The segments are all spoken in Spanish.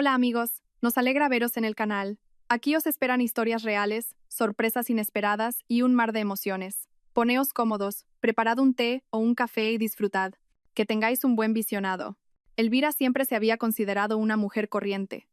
Hola amigos, nos alegra veros en el canal. Aquí os esperan historias reales, sorpresas inesperadas y un mar de emociones. Poneos cómodos, preparad un té o un café y disfrutad. Que tengáis un buen visionado. Elvira siempre se había considerado una mujer corriente.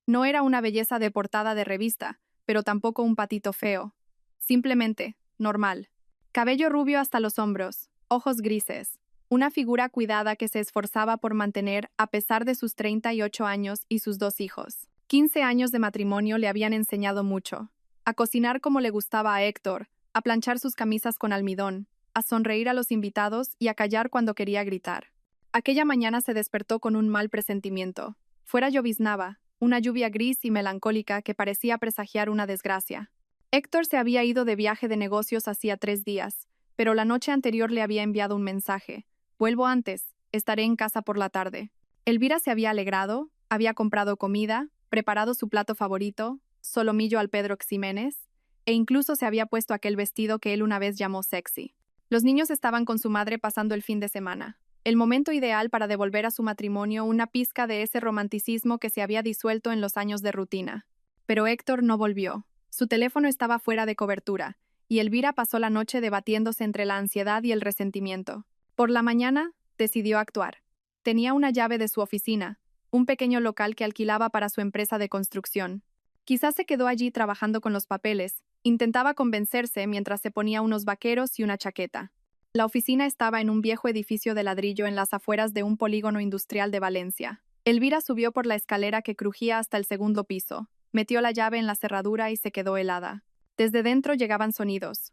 No era una belleza de portada de revista, pero tampoco un patito feo. Simplemente, normal. Cabello rubio hasta los hombros, ojos grises. Una figura cuidada que se esforzaba por mantener a pesar de sus 38 años y sus 2 hijos. 15 años de matrimonio le habían enseñado mucho. A cocinar como le gustaba a Héctor, a planchar sus camisas con almidón, a sonreír a los invitados y a callar cuando quería gritar. Aquella mañana se despertó con un mal presentimiento. Fuera lloviznaba, una lluvia gris y melancólica que parecía presagiar una desgracia. Héctor se había ido de viaje de negocios hacía 3 días, pero la noche anterior le había enviado un mensaje. Vuelvo antes, estaré en casa por la tarde. Elvira se había alegrado, había comprado comida, preparado su plato favorito, solomillo al Pedro Ximénez, e incluso se había puesto aquel vestido que él una vez llamó sexy. Los niños estaban con su madre pasando el fin de semana. El momento ideal para devolver a su matrimonio una pizca de ese romanticismo que se había disuelto en los años de rutina. Pero Héctor no volvió. Su teléfono estaba fuera de cobertura, y Elvira pasó la noche debatiéndose entre la ansiedad y el resentimiento. Por la mañana, decidió actuar. Tenía una llave de su oficina, un pequeño local que alquilaba para su empresa de construcción. Quizás se quedó allí trabajando con los papeles, intentaba convencerse mientras se ponía unos vaqueros y una chaqueta. La oficina estaba en un viejo edificio de ladrillo en las afueras de un polígono industrial de Valencia. Elvira subió por la escalera que crujía hasta el segundo piso, metió la llave en la cerradura y se quedó helada. Desde dentro llegaban sonidos.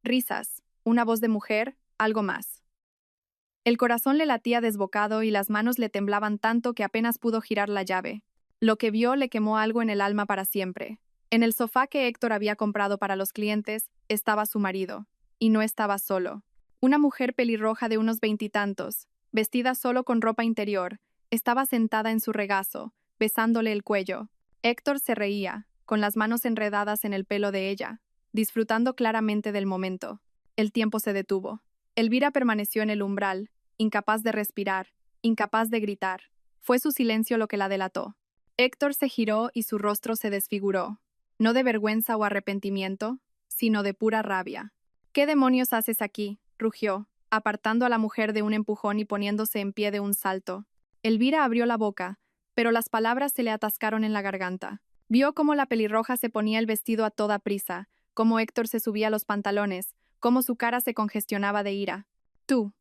Risas, una voz de mujer, algo más. El corazón le latía desbocado y las manos le temblaban tanto que apenas pudo girar la llave. Lo que vio le quemó algo en el alma para siempre. En el sofá que Héctor había comprado para los clientes estaba su marido. Y no estaba solo. Una mujer pelirroja de unos 20 y tantos, vestida solo con ropa interior, estaba sentada en su regazo, besándole el cuello. Héctor se reía, con las manos enredadas en el pelo de ella, disfrutando claramente del momento. El tiempo se detuvo. Elvira permaneció en el umbral, incapaz de respirar, incapaz de gritar. Fue su silencio lo que la delató. Héctor se giró y su rostro se desfiguró, no de vergüenza o arrepentimiento, sino de pura rabia. ¿Qué demonios haces aquí?, rugió, apartando a la mujer de un empujón y poniéndose en pie de un salto. Elvira abrió la boca, pero las palabras se le atascaron en la garganta. Vio cómo la pelirroja se ponía el vestido a toda prisa, cómo Héctor se subía los pantalones, cómo su cara se congestionaba de ira. Tú,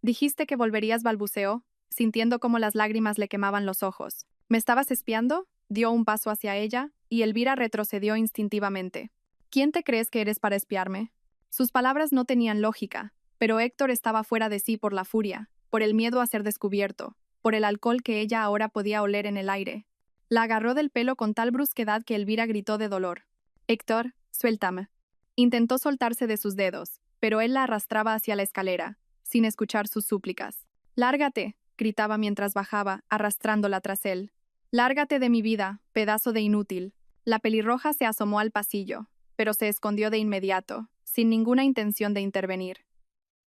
dijiste que volverías, balbuceó, sintiendo cómo las lágrimas le quemaban los ojos. ¿Me estabas espiando? Dio un paso hacia ella, y Elvira retrocedió instintivamente. ¿Quién te crees que eres para espiarme? Sus palabras no tenían lógica, pero Héctor estaba fuera de sí por la furia, por el miedo a ser descubierto, por el alcohol que ella ahora podía oler en el aire. La agarró del pelo con tal brusquedad que Elvira gritó de dolor. Héctor, suéltame. Intentó soltarse de sus dedos, pero él la arrastraba hacia la escalera, sin escuchar sus súplicas. Lárgate, gritaba mientras bajaba, arrastrándola tras él. Lárgate de mi vida, pedazo de inútil. La pelirroja se asomó al pasillo, pero se escondió de inmediato, sin ninguna intención de intervenir.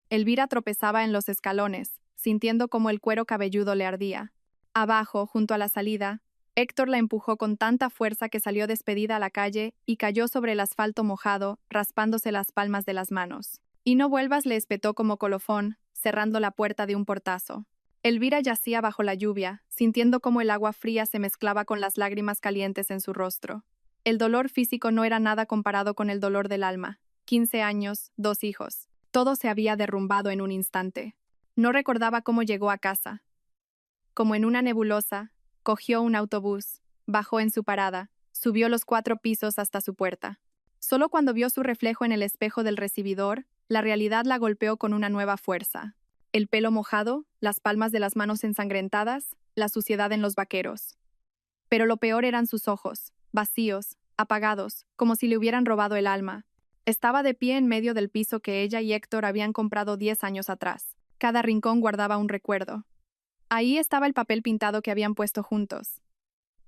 Elvira tropezaba en los escalones, sintiendo como el cuero cabelludo le ardía. Abajo, junto a la salida, Héctor la empujó con tanta fuerza que salió despedida a la calle y cayó sobre el asfalto mojado, raspándose las palmas de las manos. Y no vuelvas, le espetó como colofón, cerrando la puerta de un portazo. Elvira yacía bajo la lluvia, sintiendo cómo el agua fría se mezclaba con las lágrimas calientes en su rostro. El dolor físico no era nada comparado con el dolor del alma. 15 años, 2 hijos. Todo se había derrumbado en un instante. No recordaba cómo llegó a casa. Como en una nebulosa, cogió un autobús, bajó en su parada, subió los 4 pisos hasta su puerta. Solo cuando vio su reflejo en el espejo del recibidor, la realidad la golpeó con una nueva fuerza. El pelo mojado, las palmas de las manos ensangrentadas, la suciedad en los vaqueros. Pero lo peor eran sus ojos, vacíos, apagados, como si le hubieran robado el alma. Estaba de pie en medio del piso que ella y Héctor habían comprado 10 años atrás. Cada rincón guardaba un recuerdo. Ahí estaba el papel pintado que habían puesto juntos.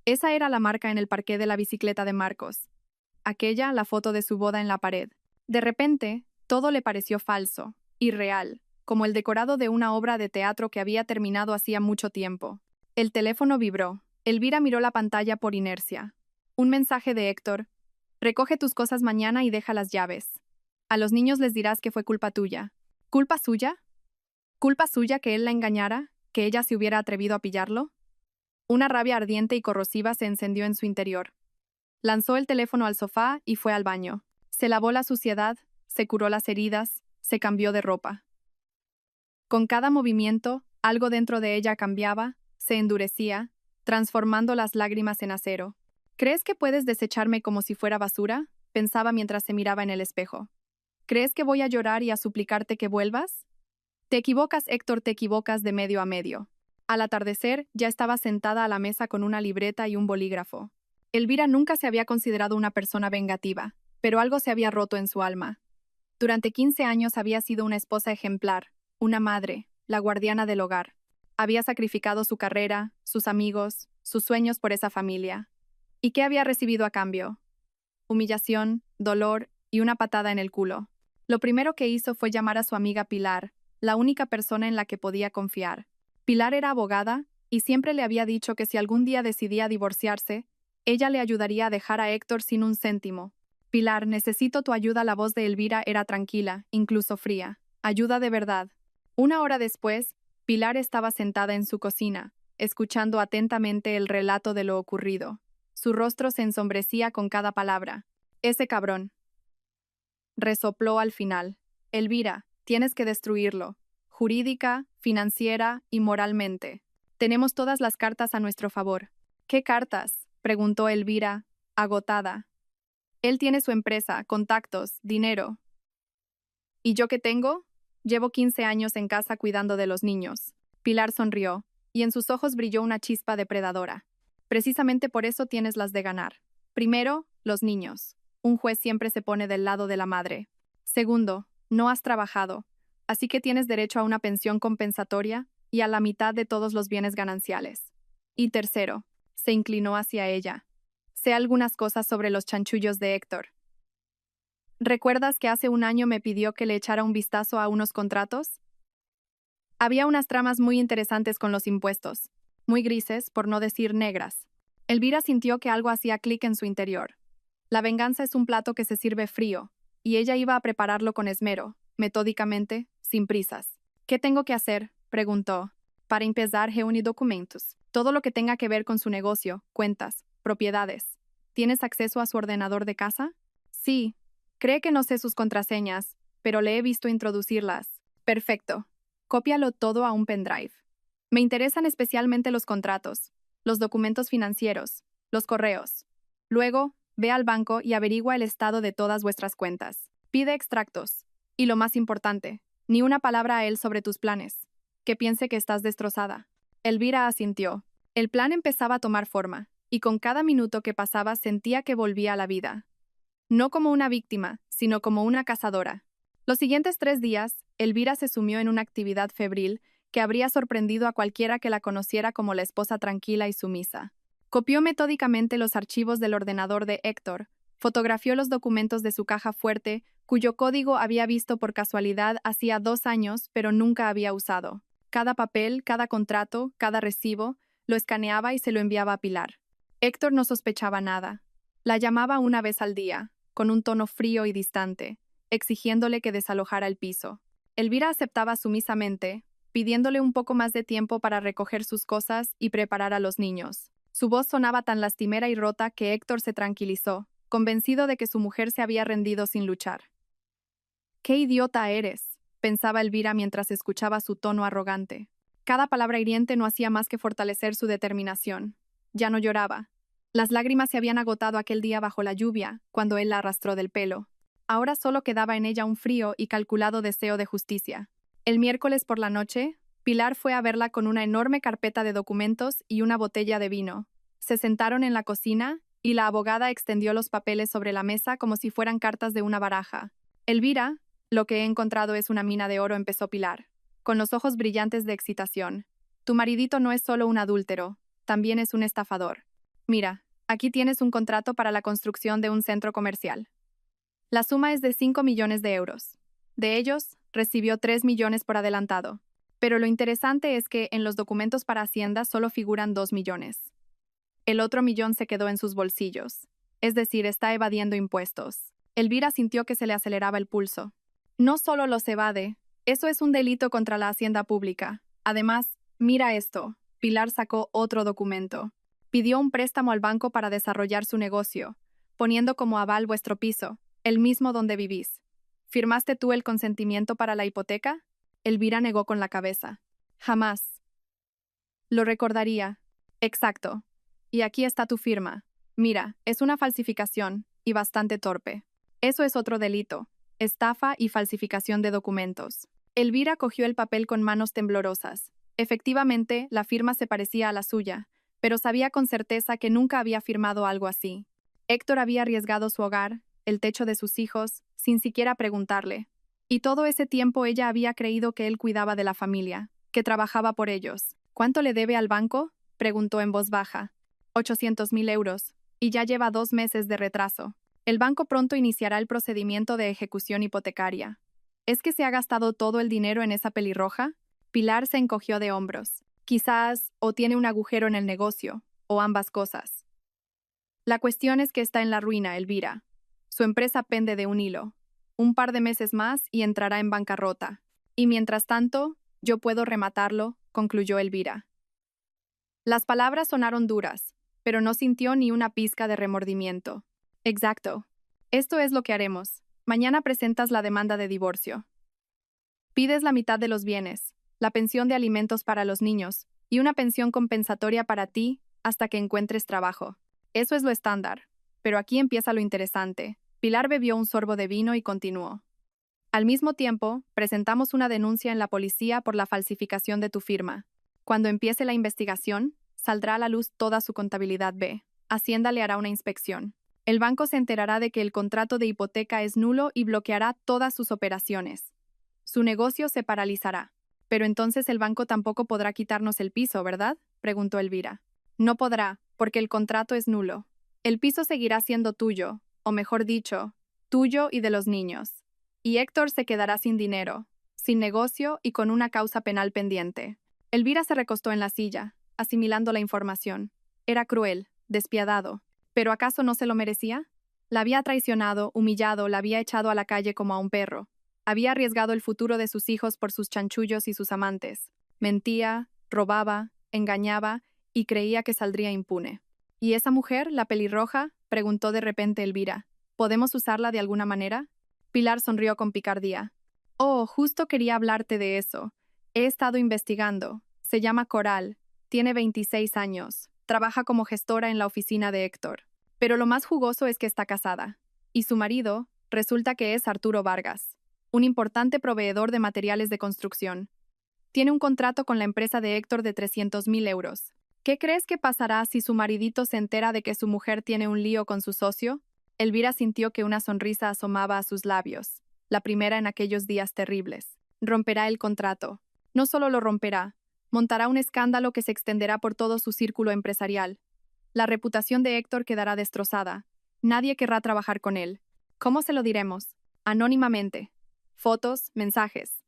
Esa era la marca en el parqué de la bicicleta de Marcos. Aquella, la foto de su boda en la pared. De repente, todo le pareció falso, irreal, como el decorado de una obra de teatro que había terminado hacía mucho tiempo. El teléfono vibró. Elvira miró la pantalla por inercia. Un mensaje de Héctor. Recoge tus cosas mañana y deja las llaves. A los niños les dirás que fue culpa tuya. ¿Culpa suya? ¿Culpa suya que él la engañara? ¿Que ella se hubiera atrevido a pillarlo? Una rabia ardiente y corrosiva se encendió en su interior. Lanzó el teléfono al sofá y fue al baño. Se lavó la suciedad, se curó las heridas, se cambió de ropa. Con cada movimiento, algo dentro de ella cambiaba, se endurecía, transformando las lágrimas en acero. ¿Crees que puedes desecharme como si fuera basura?, pensaba mientras se miraba en el espejo. ¿Crees que voy a llorar y a suplicarte que vuelvas? Te equivocas, Héctor, te equivocas de medio a medio. Al atardecer, ya estaba sentada a la mesa con una libreta y un bolígrafo. Elvira nunca se había considerado una persona vengativa, pero algo se había roto en su alma. Durante 15 años había sido una esposa ejemplar, una madre, la guardiana del hogar. Había sacrificado su carrera, sus amigos, sus sueños por esa familia. ¿Y qué había recibido a cambio? Humillación, dolor y una patada en el culo. Lo primero que hizo fue llamar a su amiga Pilar, la única persona en la que podía confiar. Pilar era abogada y siempre le había dicho que si algún día decidía divorciarse, ella le ayudaría a dejar a Héctor sin un céntimo. Pilar, necesito tu ayuda. La voz de Elvira era tranquila, incluso fría. Ayuda de verdad. Una hora después, Pilar estaba sentada en su cocina, escuchando atentamente el relato de lo ocurrido. Su rostro se ensombrecía con cada palabra. Ese cabrón. Resopló al final. Elvira, tienes que destruirlo. Jurídica, financiera y moralmente. Tenemos todas las cartas a nuestro favor. ¿Qué cartas?, preguntó Elvira, agotada. Él tiene su empresa, contactos, dinero. ¿Y yo qué tengo? Llevo 15 años en casa cuidando de los niños. Pilar sonrió, y en sus ojos brilló una chispa depredadora. Precisamente por eso tienes las de ganar. Primero, los niños. Un juez siempre se pone del lado de la madre. Segundo, no has trabajado, así que tienes derecho a una pensión compensatoria y a la mitad de todos los bienes gananciales. Y tercero, se inclinó hacia ella. Sé algunas cosas sobre los chanchullos de Héctor. ¿Recuerdas que hace un año me pidió que le echara un vistazo a unos contratos? Había unas tramas muy interesantes con los impuestos, muy grises, por no decir negras. Elvira sintió que algo hacía clic en su interior. La venganza es un plato que se sirve frío, y ella iba a prepararlo con esmero, metódicamente, sin prisas. ¿Qué tengo que hacer?, preguntó. Para empezar, reúne documentos. Todo lo que tenga que ver con su negocio, cuentas, propiedades. ¿Tienes acceso a su ordenador de casa? Sí. Cree que no sé sus contraseñas, pero le he visto introducirlas. Perfecto. Cópialo todo a un pendrive. Me interesan especialmente los contratos, los documentos financieros, los correos. Luego, ve al banco y averigua el estado de todas vuestras cuentas. Pide extractos. Y lo más importante, ni una palabra a él sobre tus planes. Que piense que estás destrozada. Elvira asintió. El plan empezaba a tomar forma, y con cada minuto que pasaba sentía que volvía a la vida. No como una víctima, sino como una cazadora. Los siguientes 3 días, Elvira se sumió en una actividad febril que habría sorprendido a cualquiera que la conociera como la esposa tranquila y sumisa. Copió metódicamente los archivos del ordenador de Héctor, fotografió los documentos de su caja fuerte, cuyo código había visto por casualidad hacía 2 años, pero nunca había usado. Cada papel, cada contrato, cada recibo, lo escaneaba y se lo enviaba a Pilar. Héctor no sospechaba nada. La llamaba una vez al día, con un tono frío y distante, exigiéndole que desalojara el piso. Elvira aceptaba sumisamente, pidiéndole un poco más de tiempo para recoger sus cosas y preparar a los niños. Su voz sonaba tan lastimera y rota que Héctor se tranquilizó, convencido de que su mujer se había rendido sin luchar. «¡Qué idiota eres!», pensaba Elvira mientras escuchaba su tono arrogante. Cada palabra hiriente no hacía más que fortalecer su determinación. Ya no lloraba. Las lágrimas se habían agotado aquel día bajo la lluvia, cuando él la arrastró del pelo. Ahora solo quedaba en ella un frío y calculado deseo de justicia. El miércoles por la noche, Pilar fue a verla con una enorme carpeta de documentos y una botella de vino. Se sentaron en la cocina, y la abogada extendió los papeles sobre la mesa como si fueran cartas de una baraja. Elvira, lo que he encontrado es una mina de oro, empezó Pilar, con los ojos brillantes de excitación. Tu maridito no es solo un adúltero, también es un estafador. Mira, aquí tienes un contrato para la construcción de un centro comercial. La suma es de 5 millones de euros. De ellos, recibió 3 millones por adelantado. Pero lo interesante es que en los documentos para Hacienda solo figuran 2 millones. El otro millón se quedó en sus bolsillos. Es decir, está evadiendo impuestos. Elvira sintió que se le aceleraba el pulso. No solo los evade, eso es un delito contra la hacienda pública. Además, mira esto. Pilar sacó otro documento. Pidió un préstamo al banco para desarrollar su negocio, poniendo como aval vuestro piso, el mismo donde vivís. ¿Firmaste tú el consentimiento para la hipoteca? Elvira negó con la cabeza. Jamás. Lo recordaría. Exacto. Y aquí está tu firma. Mira, es una falsificación, y bastante torpe. Eso es otro delito. Estafa y falsificación de documentos. Elvira cogió el papel con manos temblorosas. Efectivamente, la firma se parecía a la suya, pero sabía con certeza que nunca había firmado algo así. Héctor había arriesgado su hogar, el techo de sus hijos, sin siquiera preguntarle. Y todo ese tiempo ella había creído que él cuidaba de la familia, que trabajaba por ellos. ¿Cuánto le debe al banco?, preguntó en voz baja. 800.000 euros, y ya lleva 2 meses de retraso. El banco pronto iniciará el procedimiento de ejecución hipotecaria. ¿Es que se ha gastado todo el dinero en esa pelirroja? Pilar se encogió de hombros. Quizás, o tiene un agujero en el negocio, o ambas cosas. La cuestión es que está en la ruina, Elvira. Su empresa pende de un hilo. Un par de meses más y entrará en bancarrota. Y mientras tanto, yo puedo rematarlo, concluyó Elvira. Las palabras sonaron duras, pero no sintió ni una pizca de remordimiento. Exacto. Esto es lo que haremos. Mañana presentas la demanda de divorcio. Pides la mitad de los bienes, la pensión de alimentos para los niños y una pensión compensatoria para ti hasta que encuentres trabajo. Eso es lo estándar. Pero aquí empieza lo interesante. Pilar bebió un sorbo de vino y continuó. Al mismo tiempo, presentamos una denuncia en la policía por la falsificación de tu firma. Cuando empiece la investigación, saldrá a la luz toda su contabilidad B. Hacienda le hará una inspección. El banco se enterará de que el contrato de hipoteca es nulo y bloqueará todas sus operaciones. Su negocio se paralizará. Pero entonces el banco tampoco podrá quitarnos el piso, ¿verdad?, preguntó Elvira. No podrá, porque el contrato es nulo. El piso seguirá siendo tuyo, o mejor dicho, tuyo y de los niños. Y Héctor se quedará sin dinero, sin negocio y con una causa penal pendiente. Elvira se recostó en la silla, asimilando la información. Era cruel, despiadado. ¿Pero acaso no se lo merecía? La había traicionado, humillado, la había echado a la calle como a un perro. Había arriesgado el futuro de sus hijos por sus chanchullos y sus amantes. Mentía, robaba, engañaba y creía que saldría impune. ¿Y esa mujer, la pelirroja?, preguntó de repente Elvira. ¿Podemos usarla de alguna manera? Pilar sonrió con picardía. Oh, justo quería hablarte de eso. He estado investigando. Se llama Coral. Tiene 26 años. Trabaja como gestora en la oficina de Héctor. Pero lo más jugoso es que está casada. Y su marido, resulta que es Arturo Vargas, un importante proveedor de materiales de construcción. Tiene un contrato con la empresa de Héctor de 300.000 euros. ¿Qué crees que pasará si su maridito se entera de que su mujer tiene un lío con su socio? Elvira sintió que una sonrisa asomaba a sus labios, la primera en aquellos días terribles. Romperá el contrato. No solo lo romperá, montará un escándalo que se extenderá por todo su círculo empresarial. La reputación de Héctor quedará destrozada. Nadie querrá trabajar con él. ¿Cómo se lo diremos? Anónimamente. Fotos, mensajes.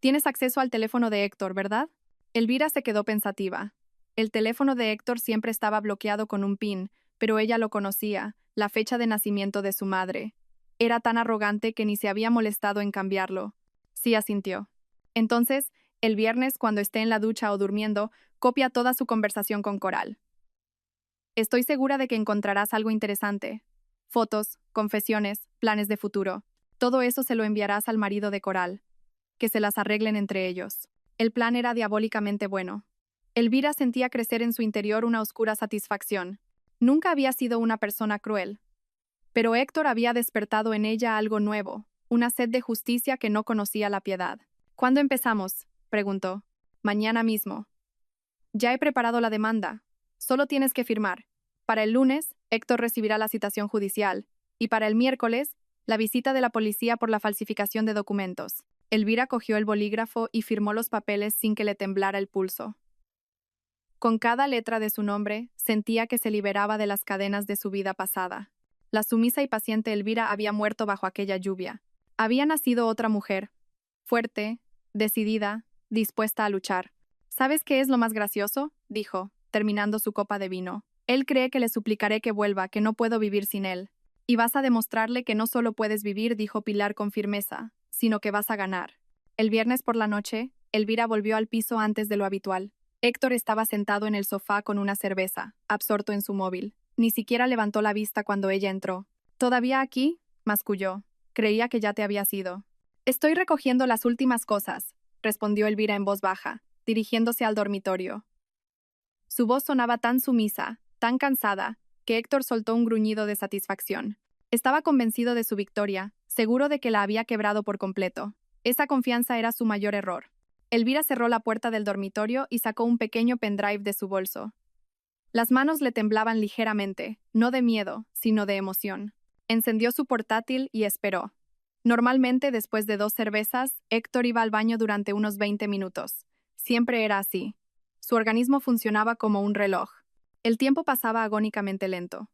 Tienes acceso al teléfono de Héctor, ¿verdad? Elvira se quedó pensativa. El teléfono de Héctor siempre estaba bloqueado con un PIN, pero ella lo conocía, la fecha de nacimiento de su madre. Era tan arrogante que ni se había molestado en cambiarlo. Sí, asintió. Entonces, el viernes, cuando esté en la ducha o durmiendo, copia toda su conversación con Coral. Estoy segura de que encontrarás algo interesante. Fotos, confesiones, planes de futuro. Todo eso se lo enviarás al marido de Coral. Que se las arreglen entre ellos. El plan era diabólicamente bueno. Elvira sentía crecer en su interior una oscura satisfacción. Nunca había sido una persona cruel. Pero Héctor había despertado en ella algo nuevo, una sed de justicia que no conocía la piedad. ¿Cuándo empezamos?, preguntó. Mañana mismo. Ya he preparado la demanda. Solo tienes que firmar. Para el lunes, Héctor recibirá la citación judicial, y para el miércoles, la visita de la policía por la falsificación de documentos. Elvira cogió el bolígrafo y firmó los papeles sin que le temblara el pulso. Con cada letra de su nombre, sentía que se liberaba de las cadenas de su vida pasada. La sumisa y paciente Elvira había muerto bajo aquella lluvia. Había nacido otra mujer, fuerte, decidida, dispuesta a luchar. ¿Sabes qué es lo más gracioso?, dijo, terminando su copa de vino. Él cree que le suplicaré que vuelva, que no puedo vivir sin él. Y vas a demostrarle que no solo puedes vivir, dijo Pilar con firmeza, sino que vas a ganar. El viernes por la noche, Elvira volvió al piso antes de lo habitual. Héctor estaba sentado en el sofá con una cerveza, absorto en su móvil. Ni siquiera levantó la vista cuando ella entró. ¿Todavía aquí?, masculló. Creía que ya te habías ido. Estoy recogiendo las últimas cosas, respondió Elvira en voz baja, dirigiéndose al dormitorio. Su voz sonaba tan sumisa, tan cansada, que Héctor soltó un gruñido de satisfacción. Estaba convencido de su victoria, seguro de que la había quebrado por completo. Esa confianza era su mayor error. Elvira cerró la puerta del dormitorio y sacó un pequeño pendrive de su bolso. Las manos le temblaban ligeramente, no de miedo, sino de emoción. Encendió su portátil y esperó. Normalmente, después de 2 cervezas, Héctor iba al baño durante unos 20 minutos. Siempre era así. Su organismo funcionaba como un reloj. El tiempo pasaba agónicamente lento.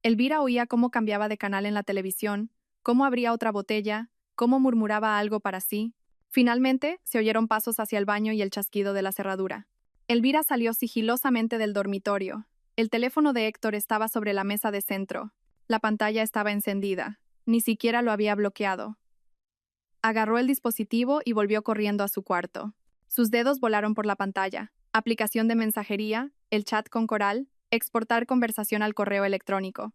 Elvira oía cómo cambiaba de canal en la televisión, cómo abría otra botella, cómo murmuraba algo para sí. Finalmente, se oyeron pasos hacia el baño y el chasquido de la cerradura. Elvira salió sigilosamente del dormitorio. El teléfono de Héctor estaba sobre la mesa de centro. La pantalla estaba encendida. Ni siquiera lo había bloqueado. Agarró el dispositivo y volvió corriendo a su cuarto. Sus dedos volaron por la pantalla. Aplicación de mensajería, el chat con Coral, exportar conversación al correo electrónico.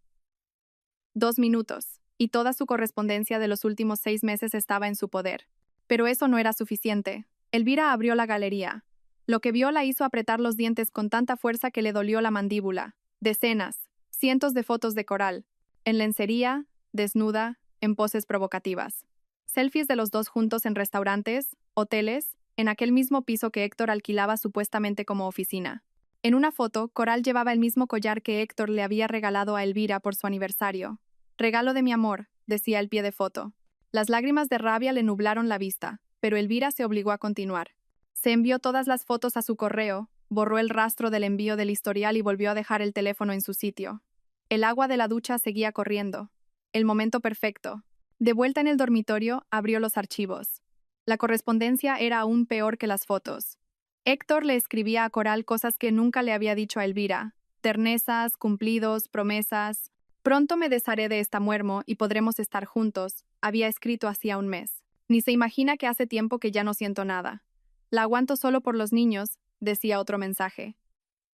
2 minutos, y toda su correspondencia de los últimos 6 meses estaba en su poder. Pero eso no era suficiente. Elvira abrió la galería. Lo que vio la hizo apretar los dientes con tanta fuerza que le dolió la mandíbula. Decenas, cientos de fotos de Coral, en lencería, desnuda, en poses provocativas. Selfies de los dos juntos en restaurantes, hoteles, en aquel mismo piso que Héctor alquilaba supuestamente como oficina. En una foto, Coral llevaba el mismo collar que Héctor le había regalado a Elvira por su aniversario. «Regalo de mi amor», decía el pie de foto. Las lágrimas de rabia le nublaron la vista, pero Elvira se obligó a continuar. Se envió todas las fotos a su correo, borró el rastro del envío del historial y volvió a dejar el teléfono en su sitio. El agua de la ducha seguía corriendo. El momento perfecto. De vuelta en el dormitorio, abrió los archivos. La correspondencia era aún peor que las fotos. Héctor le escribía a Coral cosas que nunca le había dicho a Elvira. Ternezas, cumplidos, promesas. «Pronto me desharé de esta muermo y podremos estar juntos», había escrito hacía un mes. «Ni se imagina que hace tiempo que ya no siento nada. La aguanto solo por los niños», decía otro mensaje.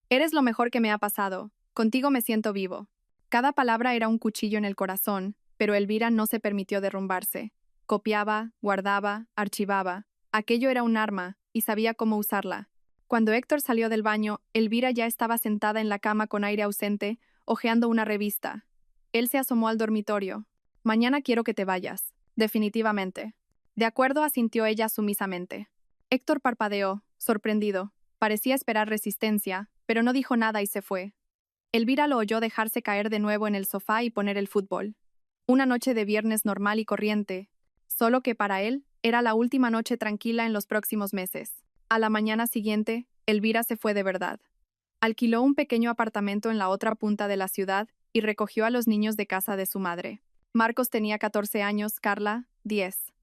«Eres lo mejor que me ha pasado. Contigo me siento vivo». Cada palabra era un cuchillo en el corazón, pero Elvira no se permitió derrumbarse. Copiaba, guardaba, archivaba. Aquello era un arma, y sabía cómo usarla. Cuando Héctor salió del baño, Elvira ya estaba sentada en la cama con aire ausente, hojeando una revista. Él se asomó al dormitorio. «Mañana quiero que te vayas. Definitivamente». «De acuerdo», asintió ella sumisamente. Héctor parpadeó, sorprendido. Parecía esperar resistencia, pero no dijo nada y se fue. Elvira lo oyó dejarse caer de nuevo en el sofá y poner el fútbol. Una noche de viernes normal y corriente, solo que para él era la última noche tranquila en los próximos meses. A la mañana siguiente, Elvira se fue de verdad. Alquiló un pequeño apartamento en la otra punta de la ciudad y recogió a los niños de casa de su madre. Marcos tenía 14 años, Carla, 10.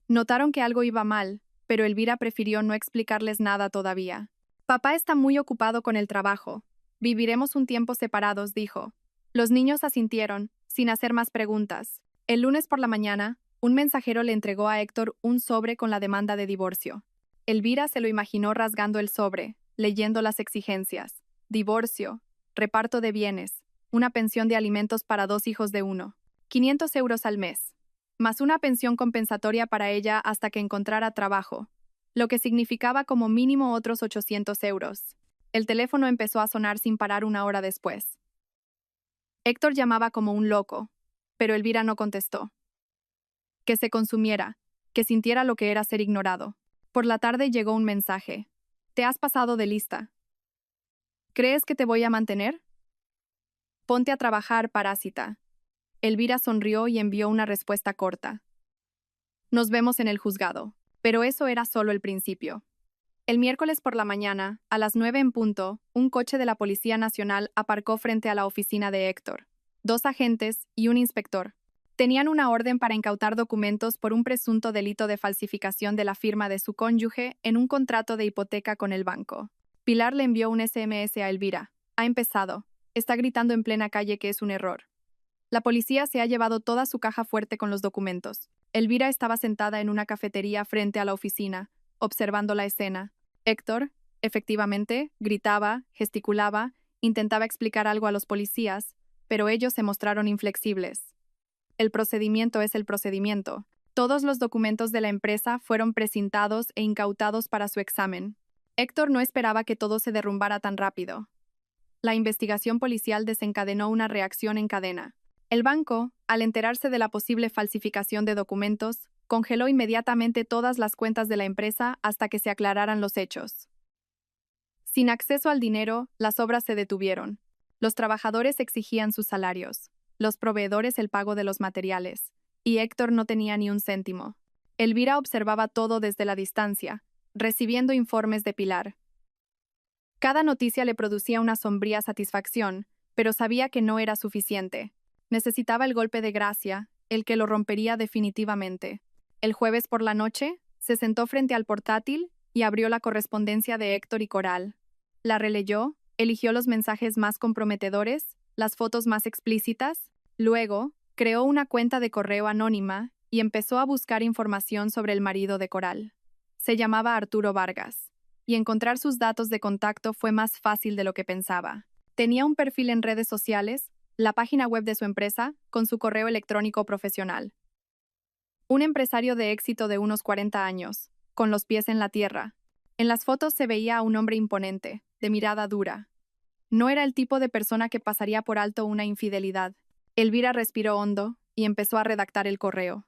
Notaron que algo iba mal, pero Elvira prefirió no explicarles nada todavía. «Papá está muy ocupado con el trabajo. Viviremos un tiempo separados», dijo. Los niños asintieron, sin hacer más preguntas. El lunes por la mañana, un mensajero le entregó a Héctor un sobre con la demanda de divorcio. Elvira se lo imaginó rasgando el sobre, leyendo las exigencias. Divorcio, reparto de bienes, una pensión de alimentos para 2 hijos de uno, 500 euros al mes, más una pensión compensatoria para ella hasta que encontrara trabajo, lo que significaba como mínimo otros 800 euros. El teléfono empezó a sonar sin parar una hora después. Héctor llamaba como un loco, pero Elvira no contestó. Que se consumiera, que sintiera lo que era ser ignorado. Por la tarde llegó un mensaje. «Te has pasado de lista. ¿Crees que te voy a mantener? Ponte a trabajar, parásita». Elvira sonrió y envió una respuesta corta. «Nos vemos en el juzgado». Pero eso era solo el principio. El miércoles por la mañana, a las 9 en punto, un coche de la Policía Nacional aparcó frente a la oficina de Héctor. 2 agentes y un inspector. Tenían una orden para incautar documentos por un presunto delito de falsificación de la firma de su cónyuge en un contrato de hipoteca con el banco. Pilar le envió un SMS a Elvira. Ha empezado. Está gritando en plena calle que es un error. La policía se ha llevado toda su caja fuerte con los documentos. Elvira estaba sentada en una cafetería frente a la oficina, observando la escena. Héctor, efectivamente, gritaba, gesticulaba, intentaba explicar algo a los policías, pero ellos se mostraron inflexibles. El procedimiento es el procedimiento. Todos los documentos de la empresa fueron precintados e incautados para su examen. Héctor no esperaba que todo se derrumbara tan rápido. La investigación policial desencadenó una reacción en cadena. El banco, al enterarse de la posible falsificación de documentos, congeló inmediatamente todas las cuentas de la empresa hasta que se aclararan los hechos. Sin acceso al dinero, las obras se detuvieron. Los trabajadores exigían sus salarios, los proveedores el pago de los materiales, y Héctor no tenía ni un céntimo. Elvira observaba todo desde la distancia, recibiendo informes de Pilar. Cada noticia le producía una sombría satisfacción, pero sabía que no era suficiente. Necesitaba el golpe de gracia, el que lo rompería definitivamente. El jueves por la noche, se sentó frente al portátil y abrió la correspondencia de Héctor y Coral. La releyó, eligió los mensajes más comprometedores, las fotos más explícitas, luego, creó una cuenta de correo anónima y empezó a buscar información sobre el marido de Coral. Se llamaba Arturo Vargas, y encontrar sus datos de contacto fue más fácil de lo que pensaba. Tenía un perfil en redes sociales, la página web de su empresa, con su correo electrónico profesional. Un empresario de éxito de unos 40 años, con los pies en la tierra. En las fotos se veía a un hombre imponente, de mirada dura. No era el tipo de persona que pasaría por alto una infidelidad. Elvira respiró hondo y empezó a redactar el correo.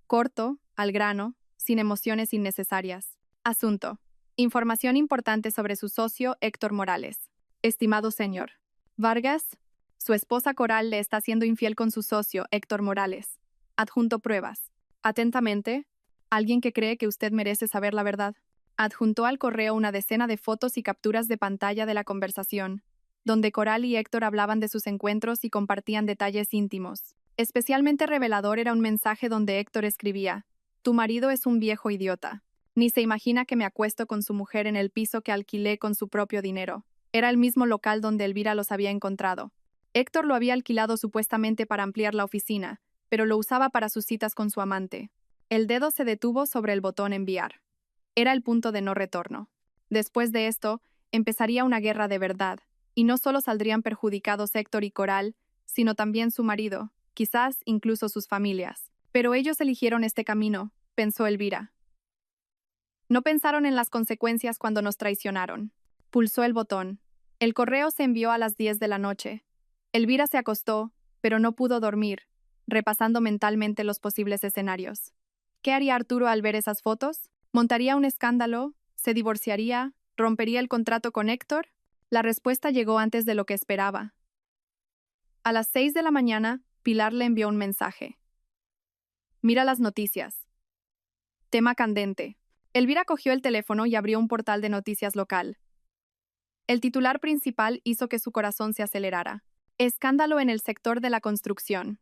Corto, al grano, sin emociones innecesarias. Asunto. Información importante sobre su socio Héctor Morales. Estimado señor Vargas, su esposa Coral le está siendo infiel con su socio Héctor Morales. Adjunto pruebas. Atentamente, alguien que cree que usted merece saber la verdad. Adjuntó al correo una decena de fotos y capturas de pantalla de la conversación, donde Coral y Héctor hablaban de sus encuentros y compartían detalles íntimos. Especialmente revelador era un mensaje donde Héctor escribía: «Tu marido es un viejo idiota. Ni se imagina que me acuesto con su mujer en el piso que alquilé con su propio dinero». Era el mismo local donde Elvira los había encontrado. Héctor lo había alquilado supuestamente para ampliar la oficina, pero lo usaba para sus citas con su amante. El dedo se detuvo sobre el botón enviar. Era el punto de no retorno. Después de esto, empezaría una guerra de verdad, y no solo saldrían perjudicados Héctor y Coral, sino también su marido, quizás incluso sus familias. Pero ellos eligieron este camino, pensó Elvira. No pensaron en las consecuencias cuando nos traicionaron. Pulsó el botón. El correo se envió a las 10 de la noche. Elvira se acostó, pero no pudo dormir, repasando mentalmente los posibles escenarios. ¿Qué haría Arturo al ver esas fotos? ¿Montaría un escándalo? ¿Se divorciaría? ¿Rompería el contrato con Héctor? La respuesta llegó antes de lo que esperaba. A las 6 de la mañana, Pilar le envió un mensaje. Mira las noticias. Tema candente. Elvira cogió el teléfono y abrió un portal de noticias local. El titular principal hizo que su corazón se acelerara. Escándalo en el sector de la construcción.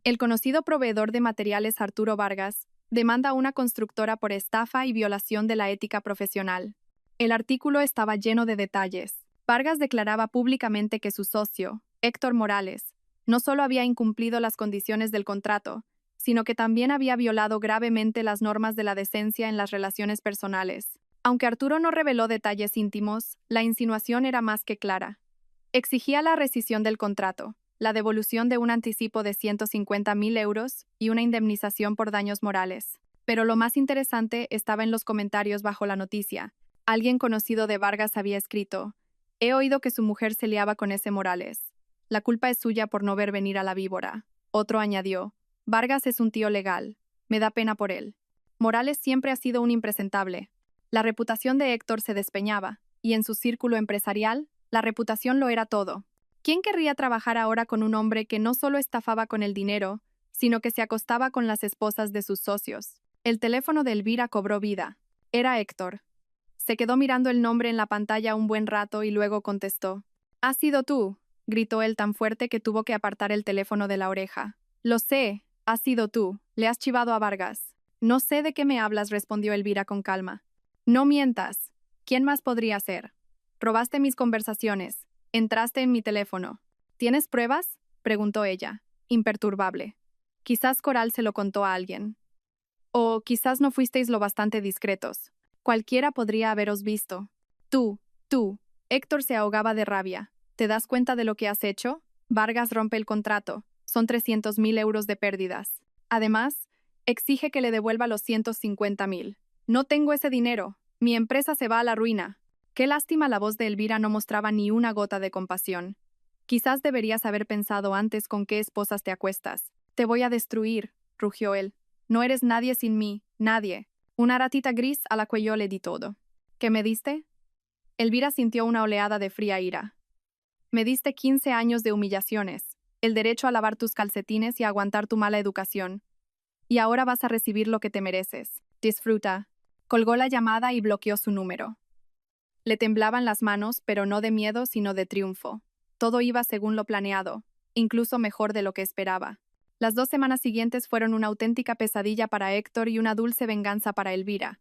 El conocido proveedor de materiales Arturo Vargas demanda a una constructora por estafa y violación de la ética profesional. El artículo estaba lleno de detalles. Vargas declaraba públicamente que su socio, Héctor Morales, no solo había incumplido las condiciones del contrato, sino que también había violado gravemente las normas de la decencia en las relaciones personales. Aunque Arturo no reveló detalles íntimos, la insinuación era más que clara. Exigía la rescisión del contrato, la devolución de un anticipo de 150.000 euros y una indemnización por daños morales. Pero lo más interesante estaba en los comentarios bajo la noticia. Alguien conocido de Vargas había escrito: «He oído que su mujer se liaba con ese Morales. La culpa es suya por no ver venir a la víbora». Otro añadió: «Vargas es un tío legal. Me da pena por él». Morales siempre ha sido un impresentable. La reputación de Héctor se despeñaba, y en su círculo empresarial, la reputación lo era todo. ¿Quién querría trabajar ahora con un hombre que no solo estafaba con el dinero, sino que se acostaba con las esposas de sus socios? El teléfono de Elvira cobró vida. Era Héctor. Se quedó mirando el nombre en la pantalla un buen rato y luego contestó. «¿Has sido tú?», gritó él tan fuerte que tuvo que apartar el teléfono de la oreja. «Lo sé, has sido tú. Le has chivado a Vargas». «No sé de qué me hablas», respondió Elvira con calma. «No mientas. ¿Quién más podría ser?». Robaste mis conversaciones. Entraste en mi teléfono. ¿Tienes pruebas? Preguntó ella, imperturbable. Quizás Coral se lo contó a alguien. O quizás no fuisteis lo bastante discretos. Cualquiera podría haberos visto. Tú. Héctor se ahogaba de rabia. ¿Te das cuenta de lo que has hecho? Vargas rompe el contrato. Son 300.000 euros de pérdidas. Además, exige que le devuelva los 150.000. No tengo ese dinero. Mi empresa se va a la ruina. Qué lástima, la voz de Elvira no mostraba ni una gota de compasión. Quizás deberías haber pensado antes con qué esposas te acuestas. Te voy a destruir, rugió él. No eres nadie sin mí, nadie. Una ratita gris a la que yo le di todo. ¿Qué me diste? Elvira sintió una oleada de fría ira. Me diste 15 años de humillaciones, el derecho a lavar tus calcetines y a aguantar tu mala educación. Y ahora vas a recibir lo que te mereces. Disfruta. Colgó la llamada y bloqueó su número. Le temblaban las manos, pero no de miedo, sino de triunfo. Todo iba según lo planeado, incluso mejor de lo que esperaba. Las 2 semanas siguientes fueron una auténtica pesadilla para Héctor y una dulce venganza para Elvira.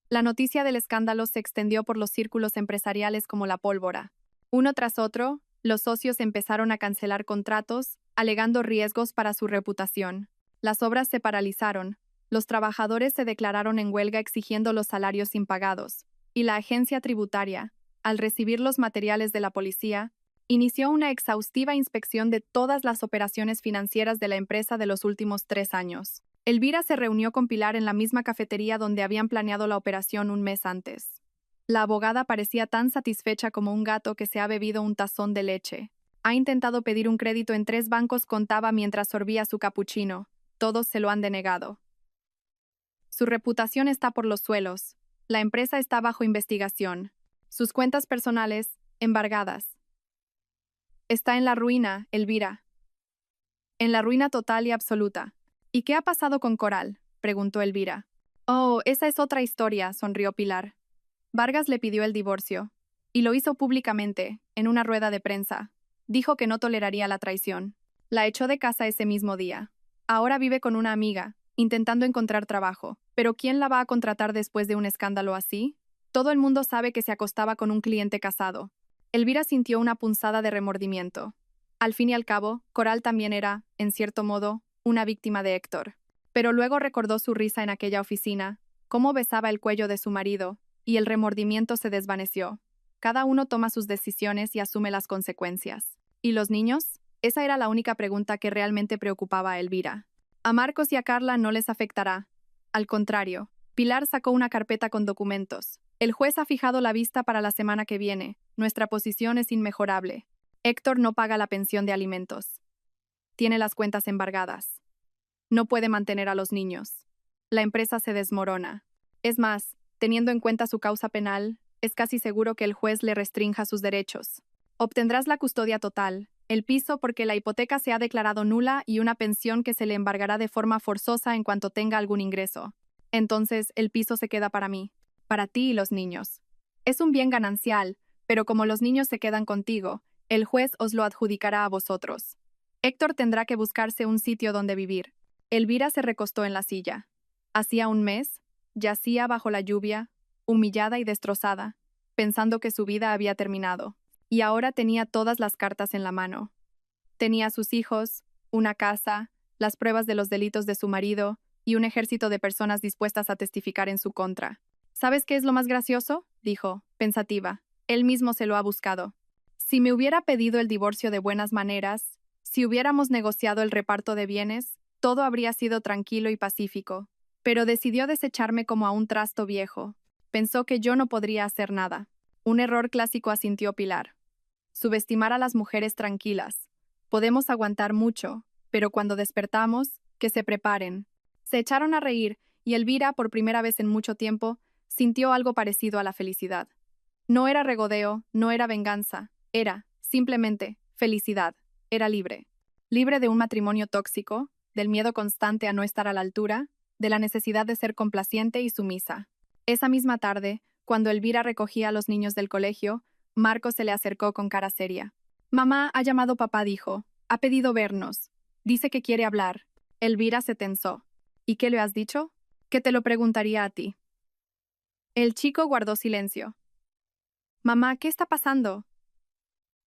La noticia del escándalo se extendió por los círculos empresariales como la pólvora. Uno tras otro, los socios empezaron a cancelar contratos, alegando riesgos para su reputación. Las obras se paralizaron, los trabajadores se declararon en huelga exigiendo los salarios impagados, y la agencia tributaria, al recibir los materiales de la policía, inició una exhaustiva inspección de todas las operaciones financieras de la empresa de los últimos 3 años. Elvira se reunió con Pilar en la misma cafetería donde habían planeado la operación un mes antes. La abogada parecía tan satisfecha como un gato que se ha bebido un tazón de leche. Ha intentado pedir un crédito en 3 bancos, contaba mientras sorbía su capuchino. Todos se lo han denegado. Su reputación está por los suelos. La empresa está bajo investigación. Sus cuentas personales, embargadas. Está en la ruina, Elvira. En la ruina total y absoluta. ¿Y qué ha pasado con Coral?, preguntó Elvira. Oh, esa es otra historia, sonrió Pilar. Vargas le pidió el divorcio. Y lo hizo públicamente, en una rueda de prensa. Dijo que no toleraría la traición. La echó de casa ese mismo día. Ahora vive con una amiga, intentando encontrar trabajo. ¿Pero quién la va a contratar después de un escándalo así? Todo el mundo sabe que se acostaba con un cliente casado. Elvira sintió una punzada de remordimiento. Al fin y al cabo, Coral también era, en cierto modo, una víctima de Héctor. Pero luego recordó su risa en aquella oficina, cómo besaba el cuello de su marido, y el remordimiento se desvaneció. Cada uno toma sus decisiones y asume las consecuencias. ¿Y los niños? Esa era la única pregunta que realmente preocupaba a Elvira. A Marcos y a Carla no les afectará. Al contrario, Pilar sacó una carpeta con documentos. El juez ha fijado la vista para la semana que viene. Nuestra posición es inmejorable. Héctor no paga la pensión de alimentos. Tiene las cuentas embargadas. No puede mantener a los niños. La empresa se desmorona. Es más, teniendo en cuenta su causa penal, es casi seguro que el juez le restrinja sus derechos. Obtendrás la custodia total, el piso porque la hipoteca se ha declarado nula y una pensión que se le embargará de forma forzosa en cuanto tenga algún ingreso. Entonces, el piso se queda para mí, para ti y los niños. Es un bien ganancial, pero como los niños se quedan contigo, el juez os lo adjudicará a vosotros. Héctor tendrá que buscarse un sitio donde vivir. Elvira se recostó en la silla. Hacía un mes, yacía bajo la lluvia, humillada y destrozada, pensando que su vida había terminado. Y ahora tenía todas las cartas en la mano. Tenía a sus hijos, una casa, las pruebas de los delitos de su marido y un ejército de personas dispuestas a testificar en su contra. ¿Sabes qué es lo más gracioso?, dijo, pensativa. Él mismo se lo ha buscado. Si me hubiera pedido el divorcio de buenas maneras, si hubiéramos negociado el reparto de bienes, todo habría sido tranquilo y pacífico. Pero decidió desecharme como a un trasto viejo. Pensó que yo no podría hacer nada. Un error clásico, asintió Pilar. Subestimar a las mujeres tranquilas. Podemos aguantar mucho, pero cuando despertamos, que se preparen. Se echaron a reír, y Elvira, por primera vez en mucho tiempo, sintió algo parecido a la felicidad. No era regodeo, no era venganza, era, simplemente, felicidad. Era libre. Libre de un matrimonio tóxico, del miedo constante a no estar a la altura, de la necesidad de ser complaciente y sumisa. Esa misma tarde, cuando Elvira recogía a los niños del colegio, Marcos se le acercó con cara seria. «Mamá ha llamado papá», dijo. «Ha pedido vernos. Dice que quiere hablar». Elvira se tensó. «¿Y qué le has dicho?» «Que te lo preguntaría a ti». El chico guardó silencio. Mamá, ¿qué está pasando?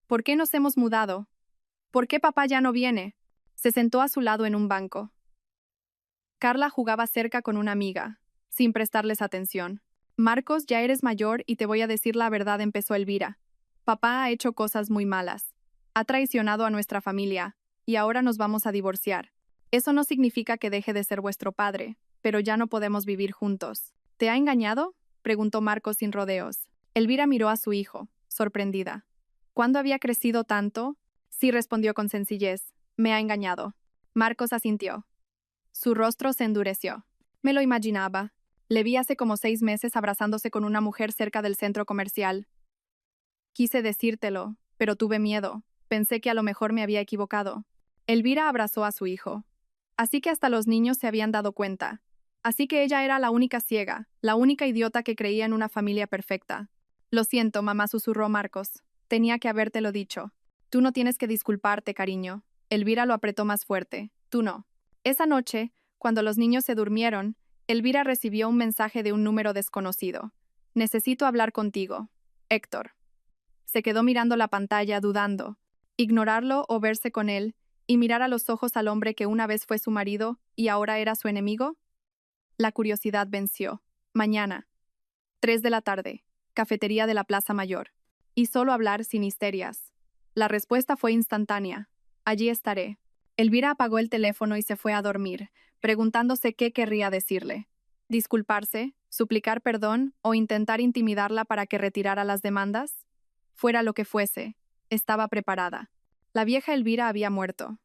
¿Por qué nos hemos mudado? ¿Por qué papá ya no viene? Se sentó a su lado en un banco. Carla jugaba cerca con una amiga, sin prestarles atención. Marcos, ya eres mayor y te voy a decir la verdad, empezó Elvira. Papá ha hecho cosas muy malas. Ha traicionado a nuestra familia, y ahora nos vamos a divorciar. Eso no significa que deje de ser vuestro padre, pero ya no podemos vivir juntos. ¿Te ha engañado? Preguntó Marcos sin rodeos. Elvira miró a su hijo, sorprendida. ¿Cuándo había crecido tanto? Sí, respondió con sencillez. Me ha engañado. Marcos asintió. Su rostro se endureció. Me lo imaginaba. Le vi hace como 6 meses abrazándose con una mujer cerca del centro comercial. Quise decírtelo, pero tuve miedo. Pensé que a lo mejor me había equivocado. Elvira abrazó a su hijo. Así que hasta los niños se habían dado cuenta. Así que ella era la única ciega, la única idiota que creía en una familia perfecta. Lo siento, mamá, susurró Marcos. Tenía que habértelo dicho. Tú no tienes que disculparte, cariño. Elvira lo apretó más fuerte. Tú no. Esa noche, cuando los niños se durmieron, Elvira recibió un mensaje de un número desconocido. Necesito hablar contigo. Héctor. Se quedó mirando la pantalla, dudando. Ignorarlo o verse con él, y mirar a los ojos al hombre que una vez fue su marido y ahora era su enemigo. La curiosidad venció. Mañana. 3 de la tarde. Cafetería de la Plaza Mayor. Y solo hablar sin histerias. La respuesta fue instantánea. Allí estaré. Elvira apagó el teléfono y se fue a dormir, preguntándose qué querría decirle. ¿Disculparse, suplicar perdón o intentar intimidarla para que retirara las demandas? Fuera lo que fuese, estaba preparada. La vieja Elvira había muerto.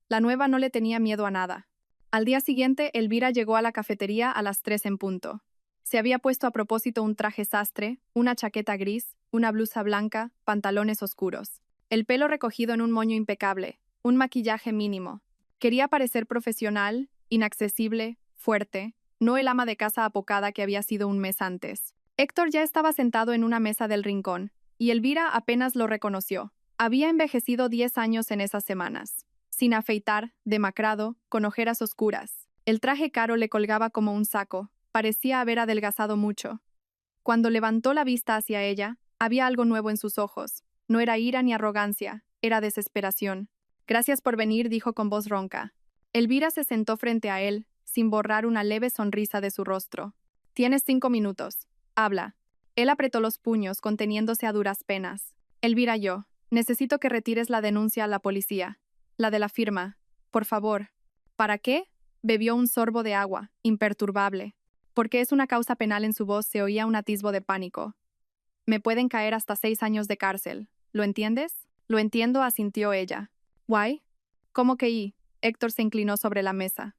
La nueva no le tenía miedo a nada. Al día siguiente, Elvira llegó a la cafetería a las 3 en punto. Se había puesto a propósito un traje sastre, una chaqueta gris, una blusa blanca, pantalones oscuros. El pelo recogido en un moño impecable, un maquillaje mínimo. Quería parecer profesional, inaccesible, fuerte, no el ama de casa apocada que había sido un mes antes. Héctor ya estaba sentado en una mesa del rincón, y Elvira apenas lo reconoció. Había envejecido 10 años en esas semanas. Sin afeitar, demacrado, con ojeras oscuras. El traje caro le colgaba como un saco, parecía haber adelgazado mucho. Cuando levantó la vista hacia ella, había algo nuevo en sus ojos. No era ira ni arrogancia, era desesperación. Gracias por venir, dijo con voz ronca. Elvira se sentó frente a él, sin borrar una leve sonrisa de su rostro. Tienes 5 minutos. Habla. Él apretó los puños, conteniéndose a duras penas. Elvira, yo. Necesito que retires la denuncia a la policía. La de la firma. Por favor. ¿Para qué? Bebió un sorbo de agua, imperturbable. Porque es una causa penal, en su voz se oía un atisbo de pánico. Me pueden caer hasta 6 años de cárcel. ¿Lo entiendes? Lo entiendo, asintió ella. ¿Why? ¿Cómo que y? Héctor se inclinó sobre la mesa.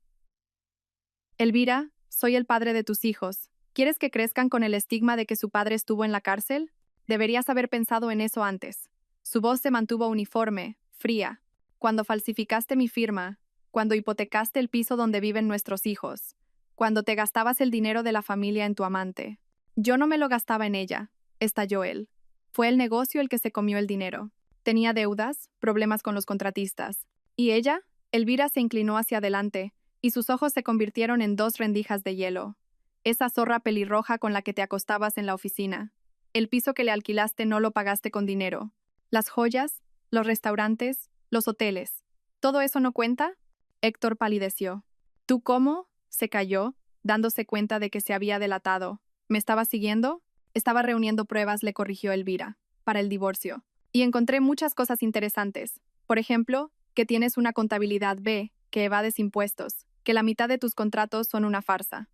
Elvira, soy el padre de tus hijos. ¿Quieres que crezcan con el estigma de que su padre estuvo en la cárcel? Deberías haber pensado en eso antes. Su voz se mantuvo uniforme, fría. Cuando falsificaste mi firma, cuando hipotecaste el piso donde viven nuestros hijos, cuando te gastabas el dinero de la familia en tu amante. Yo no me lo gastaba en ella, estalló él. Fue el negocio el que se comió el dinero. Tenía deudas, problemas con los contratistas. ¿Y ella? Elvira se inclinó hacia adelante, y sus ojos se convirtieron en 2 rendijas de hielo. Esa zorra pelirroja con la que te acostabas en la oficina. El piso que le alquilaste no lo pagaste con dinero. Las joyas, los restaurantes, los hoteles. ¿Todo eso no cuenta? Héctor palideció. ¿Tú cómo? Se calló, dándose cuenta de que se había delatado. ¿Me estaba siguiendo? Estaba reuniendo pruebas, le corrigió Elvira, para el divorcio. Y encontré muchas cosas interesantes. Por ejemplo, que tienes una contabilidad B, que evades impuestos, que la mitad de tus contratos son una farsa.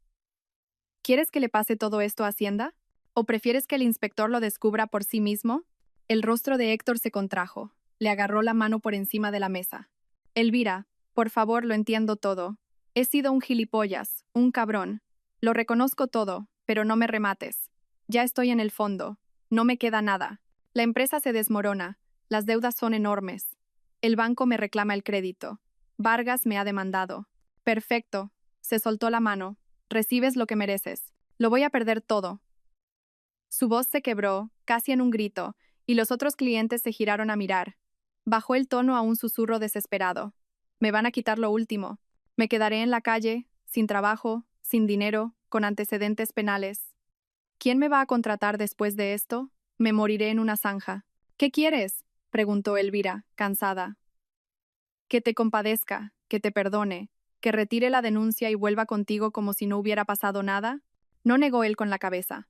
¿Quieres que le pase todo esto a Hacienda? ¿O prefieres que el inspector lo descubra por sí mismo? El rostro de Héctor se contrajo. Le agarró la mano por encima de la mesa. Elvira, por favor, lo entiendo todo. He sido un gilipollas, un cabrón. Lo reconozco todo, pero no me remates. Ya estoy en el fondo. No me queda nada. La empresa se desmorona. Las deudas son enormes. El banco me reclama el crédito. Vargas me ha demandado. Perfecto. Se soltó la mano. Recibes lo que mereces. Lo voy a perder todo. Su voz se quebró, casi en un grito, y los otros clientes se giraron a mirar. Bajó el tono a un susurro desesperado. Me van a quitar lo último. Me quedaré en la calle, sin trabajo, sin dinero, con antecedentes penales. ¿Quién me va a contratar después de esto? Me moriré en una zanja. ¿Qué quieres? Preguntó Elvira, cansada. Que te compadezca, que te perdone, que retire la denuncia y vuelva contigo como si no hubiera pasado nada. No negó él con la cabeza.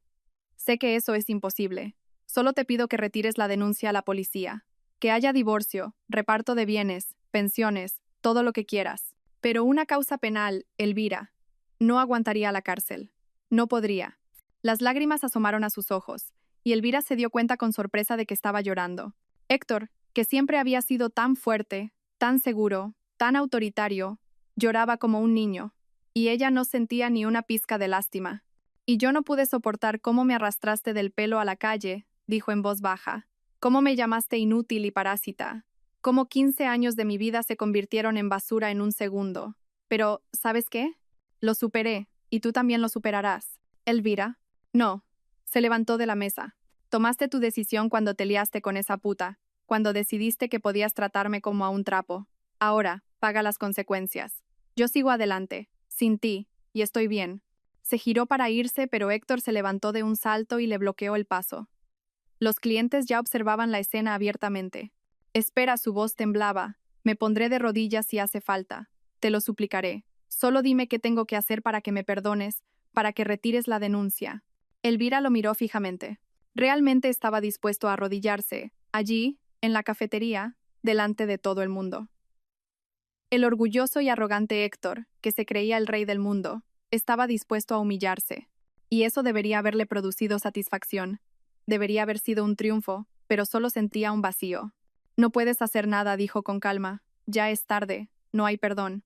Sé que eso es imposible. Solo te pido que retires la denuncia a la policía. Que haya divorcio, reparto de bienes, pensiones, todo lo que quieras. Pero una causa penal, Elvira. No aguantaría la cárcel. No podría. Las lágrimas asomaron a sus ojos, y Elvira se dio cuenta con sorpresa de que estaba llorando. Héctor, que siempre había sido tan fuerte, tan seguro, tan autoritario, lloraba como un niño, y ella no sentía ni una pizca de lástima. Y yo no pude soportar cómo me arrastraste del pelo a la calle, dijo en voz baja. Cómo me llamaste inútil y parásita. Cómo 15 años de mi vida se convirtieron en basura en un segundo. Pero, ¿sabes qué? Lo superé, y tú también lo superarás. Elvira. No. Se levantó de la mesa. Tomaste tu decisión cuando te liaste con esa puta, cuando decidiste que podías tratarme como a un trapo. Ahora, paga las consecuencias. Yo sigo adelante, sin ti, y estoy bien. Se giró para irse, pero Héctor se levantó de un salto y le bloqueó el paso. Los clientes ya observaban la escena abiertamente. Espera, su voz temblaba. Me pondré de rodillas si hace falta. Te lo suplicaré. Solo dime qué tengo que hacer para que me perdones, para que retires la denuncia. Elvira lo miró fijamente. Realmente estaba dispuesto a arrodillarse, allí, en la cafetería, delante de todo el mundo. El orgulloso y arrogante Héctor, que se creía el rey del mundo, estaba dispuesto a humillarse. Y eso debería haberle producido satisfacción. Debería haber sido un triunfo, pero solo sentía un vacío. No puedes hacer nada, dijo con calma. Ya es tarde, no hay perdón.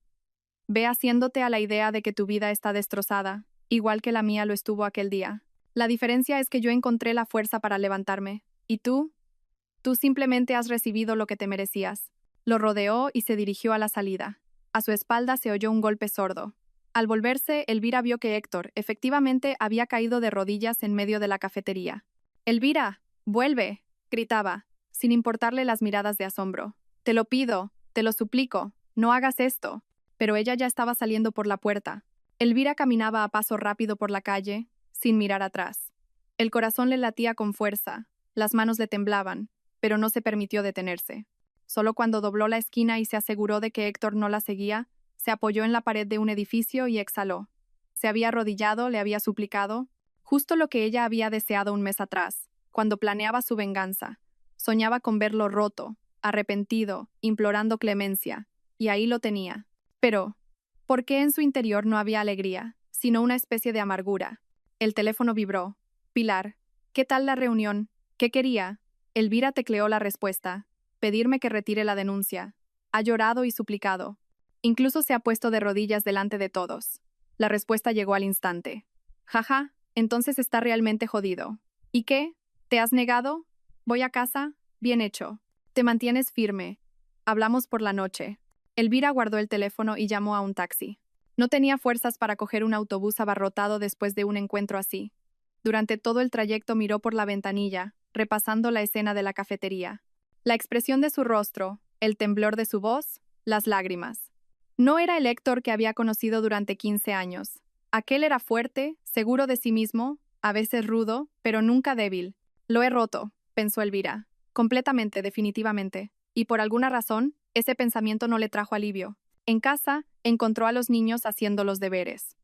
Ve haciéndote a la idea de que tu vida está destrozada, igual que la mía lo estuvo aquel día. La diferencia es que yo encontré la fuerza para levantarme. ¿Y tú? Tú simplemente has recibido lo que te merecías. Lo rodeó y se dirigió a la salida. A su espalda se oyó un golpe sordo. Al volverse, Elvira vio que Héctor, efectivamente, había caído de rodillas en medio de la cafetería. «Elvira, vuelve», gritaba, sin importarle las miradas de asombro. «Te lo pido, te lo suplico, no hagas esto». Pero ella ya estaba saliendo por la puerta. Elvira caminaba a paso rápido por la calle, sin mirar atrás. El corazón le latía con fuerza, las manos le temblaban, pero no se permitió detenerse. Solo cuando dobló la esquina y se aseguró de que Héctor no la seguía, se apoyó en la pared de un edificio y exhaló. Se había arrodillado, le había suplicado, justo lo que ella había deseado un mes atrás, cuando planeaba su venganza. Soñaba con verlo roto, arrepentido, implorando clemencia, y ahí lo tenía. Pero, ¿por qué en su interior no había alegría, sino una especie de amargura? El teléfono vibró. Pilar, ¿qué tal la reunión? ¿Qué quería? Elvira tecleó la respuesta. Pedirme que retire la denuncia. Ha llorado y suplicado. Incluso se ha puesto de rodillas delante de todos. La respuesta llegó al instante. Jaja, entonces está realmente jodido. ¿Y qué? ¿Te has negado? ¿Voy a casa? Bien hecho. Te mantienes firme. Hablamos por la noche. Elvira guardó el teléfono y llamó a un taxi. No tenía fuerzas para coger un autobús abarrotado después de un encuentro así. Durante todo el trayecto miró por la ventanilla, repasando la escena de la cafetería. La expresión de su rostro, el temblor de su voz, las lágrimas. No era el Héctor que había conocido durante 15 años. Aquel era fuerte, seguro de sí mismo, a veces rudo, pero nunca débil. Lo he roto, pensó Elvira. Completamente, definitivamente. Y por alguna razón, ese pensamiento no le trajo alivio. En casa, encontró a los niños haciendo los deberes.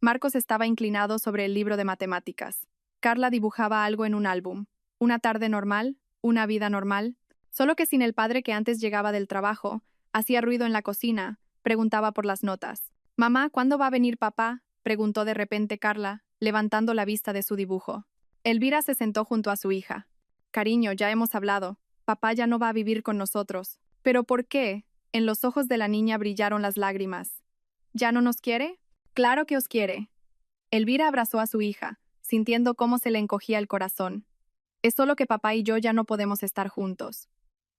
Marcos estaba inclinado sobre el libro de matemáticas. Carla dibujaba algo en un álbum. Una tarde normal, una vida normal, solo que sin el padre que antes llegaba del trabajo, hacía ruido en la cocina, preguntaba por las notas. «Mamá, ¿cuándo va a venir papá?», preguntó de repente Carla, levantando la vista de su dibujo. Elvira se sentó junto a su hija. «Cariño, ya hemos hablado. Papá ya no va a vivir con nosotros». «¿Pero por qué?». En los ojos de la niña brillaron las lágrimas. «¿Ya no nos quiere?». «Claro que os quiere». Elvira abrazó a su hija, sintiendo cómo se le encogía el corazón. «Es solo que papá y yo ya no podemos estar juntos.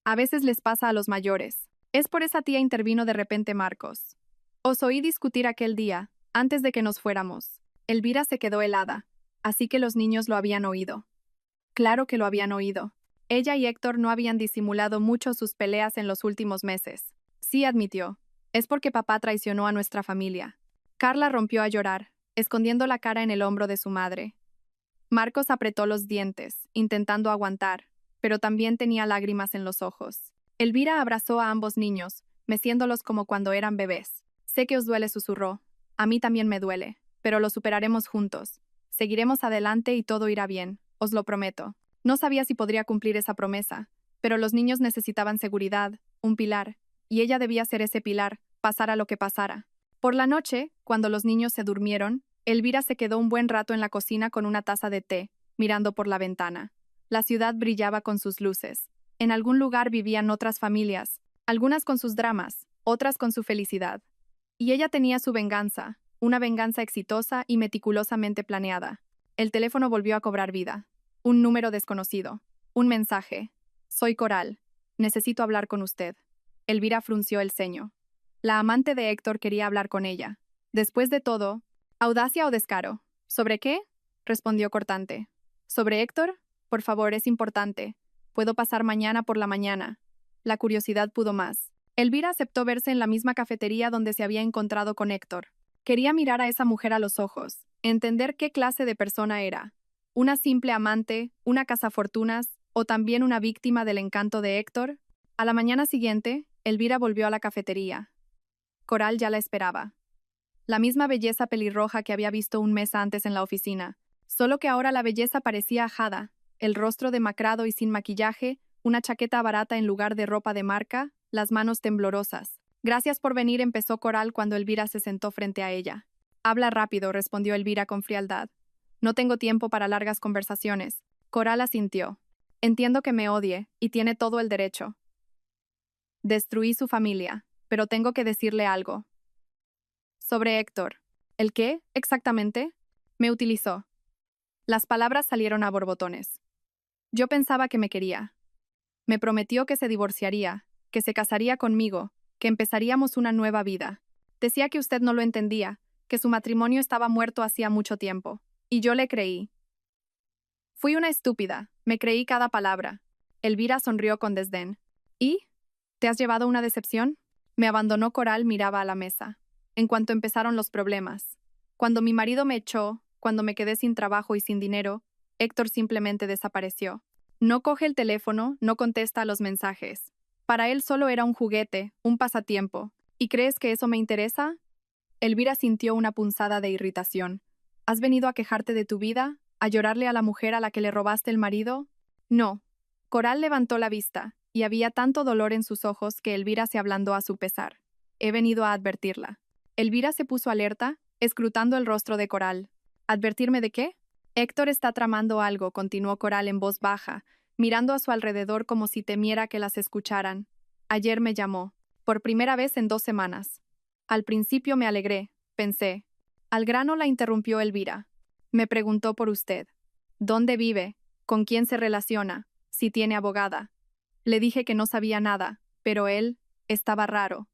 A veces les pasa a los mayores». «Es por esa tía», intervino de repente Marcos. «Os oí discutir aquel día, antes de que nos fuéramos». Elvira se quedó helada. Así que los niños lo habían oído. Claro que lo habían oído. Ella y Héctor no habían disimulado mucho sus peleas en los últimos meses. Sí, admitió. «Es porque papá traicionó a nuestra familia». Carla rompió a llorar, escondiendo la cara en el hombro de su madre. Marcos apretó los dientes, intentando aguantar, pero también tenía lágrimas en los ojos. Elvira abrazó a ambos niños, meciéndolos como cuando eran bebés. Sé que os duele, susurró. A mí también me duele, pero lo superaremos juntos. Seguiremos adelante y todo irá bien, os lo prometo. No sabía si podría cumplir esa promesa, pero los niños necesitaban seguridad, un pilar, y ella debía ser ese pilar, pasara lo que pasara. Por la noche, cuando los niños se durmieron, Elvira se quedó un buen rato en la cocina con una taza de té, mirando por la ventana. La ciudad brillaba con sus luces. En algún lugar vivían otras familias, algunas con sus dramas, otras con su felicidad. Y ella tenía su venganza, una venganza exitosa y meticulosamente planeada. El teléfono volvió a cobrar vida. Un número desconocido. Un mensaje. Soy Coral. Necesito hablar con usted. Elvira frunció el ceño. La amante de Héctor quería hablar con ella. Después de todo, ¿audacia o descaro? ¿Sobre qué? Respondió cortante. ¿Sobre Héctor? Por favor, es importante. Puedo pasar mañana por la mañana. La curiosidad pudo más. Elvira aceptó verse en la misma cafetería donde se había encontrado con Héctor. Quería mirar a esa mujer a los ojos, entender qué clase de persona era. ¿Una simple amante, una cazafortunas o también una víctima del encanto de Héctor? A la mañana siguiente, Elvira volvió a la cafetería. Coral ya la esperaba. La misma belleza pelirroja que había visto un mes antes en la oficina, solo que ahora la belleza parecía ajada, el rostro demacrado y sin maquillaje, una chaqueta barata en lugar de ropa de marca, las manos temblorosas. Gracias por venir, empezó Coral cuando Elvira se sentó frente a ella. Habla rápido, respondió Elvira con frialdad. No tengo tiempo para largas conversaciones. Coral asintió. Entiendo que me odie, y tiene todo el derecho. Destruí su familia, pero tengo que decirle algo. Sobre Héctor. ¿El qué, exactamente? Me utilizó. Las palabras salieron a borbotones. Yo pensaba que me quería. Me prometió que se divorciaría, que se casaría conmigo, que empezaríamos una nueva vida. Decía que usted no lo entendía, que su matrimonio estaba muerto hacía mucho tiempo. Y yo le creí. Fui una estúpida, me creí cada palabra. Elvira sonrió con desdén. ¿Y? ¿Te has llevado una decepción? Me abandonó. Coral miraba a la mesa. En cuanto empezaron los problemas. Cuando mi marido me echó, cuando me quedé sin trabajo y sin dinero, Héctor simplemente desapareció. No coge el teléfono, no contesta a los mensajes. Para él solo era un juguete, un pasatiempo. ¿Y crees que eso me interesa? Elvira sintió una punzada de irritación. ¿Has venido a quejarte de tu vida? ¿A llorarle a la mujer a la que le robaste el marido? No. Coral levantó la vista, y había tanto dolor en sus ojos que Elvira se ablandó a su pesar. He venido a advertirla. Elvira se puso alerta, escrutando el rostro de Coral. ¿Advertirme de qué? Héctor está tramando algo, continuó Coral en voz baja, mirando a su alrededor como si temiera que las escucharan. Ayer me llamó, por primera vez en 2 semanas. Al principio me alegré, pensé. Al grano, la interrumpió Elvira. Me preguntó por usted. ¿Dónde vive? ¿Con quién se relaciona? ¿Si tiene abogada? Le dije que no sabía nada, pero él estaba raro.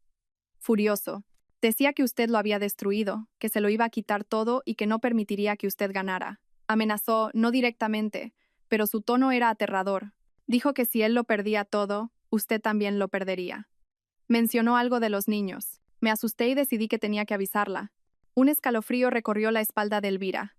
Furioso. Decía que usted lo había destruido, que se lo iba a quitar todo y que no permitiría que usted ganara. Amenazó, no directamente, pero su tono era aterrador. Dijo que si él lo perdía todo, usted también lo perdería. Mencionó algo de los niños. Me asusté y decidí que tenía que avisarla. Un escalofrío recorrió la espalda de Elvira.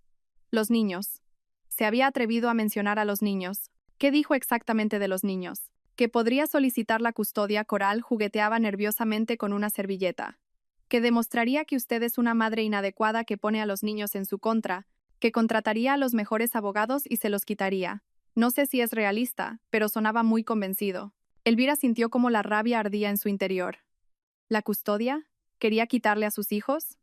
Los niños. Se había atrevido a mencionar a los niños. ¿Qué dijo exactamente de los niños? Que podría solicitar la custodia. Coral jugueteaba nerviosamente con una servilleta. Que demostraría que usted es una madre inadecuada que pone a los niños en su contra, que contrataría a los mejores abogados y se los quitaría. No sé si es realista, pero sonaba muy convencido. Elvira sintió como la rabia ardía en su interior. ¿La custodia? ¿Quería quitarle a sus hijos?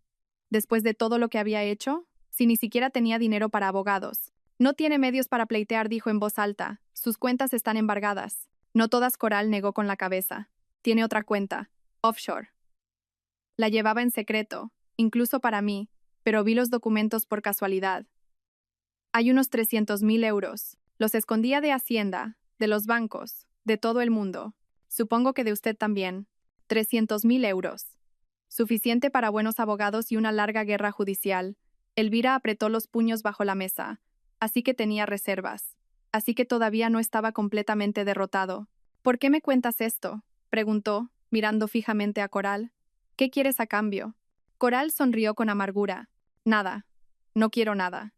Después de todo lo que había hecho, si ni siquiera tenía dinero para abogados. No tiene medios para pleitear, dijo en voz alta. Sus cuentas están embargadas. No todas. Coral negó con la cabeza. Tiene otra cuenta, offshore. La llevaba en secreto, incluso para mí, pero vi los documentos por casualidad. Hay unos 300.000 euros. Los escondía de Hacienda, de los bancos, de todo el mundo. Supongo que de usted también. 300.000 euros. Suficiente para buenos abogados y una larga guerra judicial. Elvira apretó los puños bajo la mesa. Así que tenía reservas. Así que todavía no estaba completamente derrotado. ¿Por qué me cuentas esto?, preguntó, mirando fijamente a Coral. ¿Qué quieres a cambio? Coral sonrió con amargura. Nada. No quiero nada.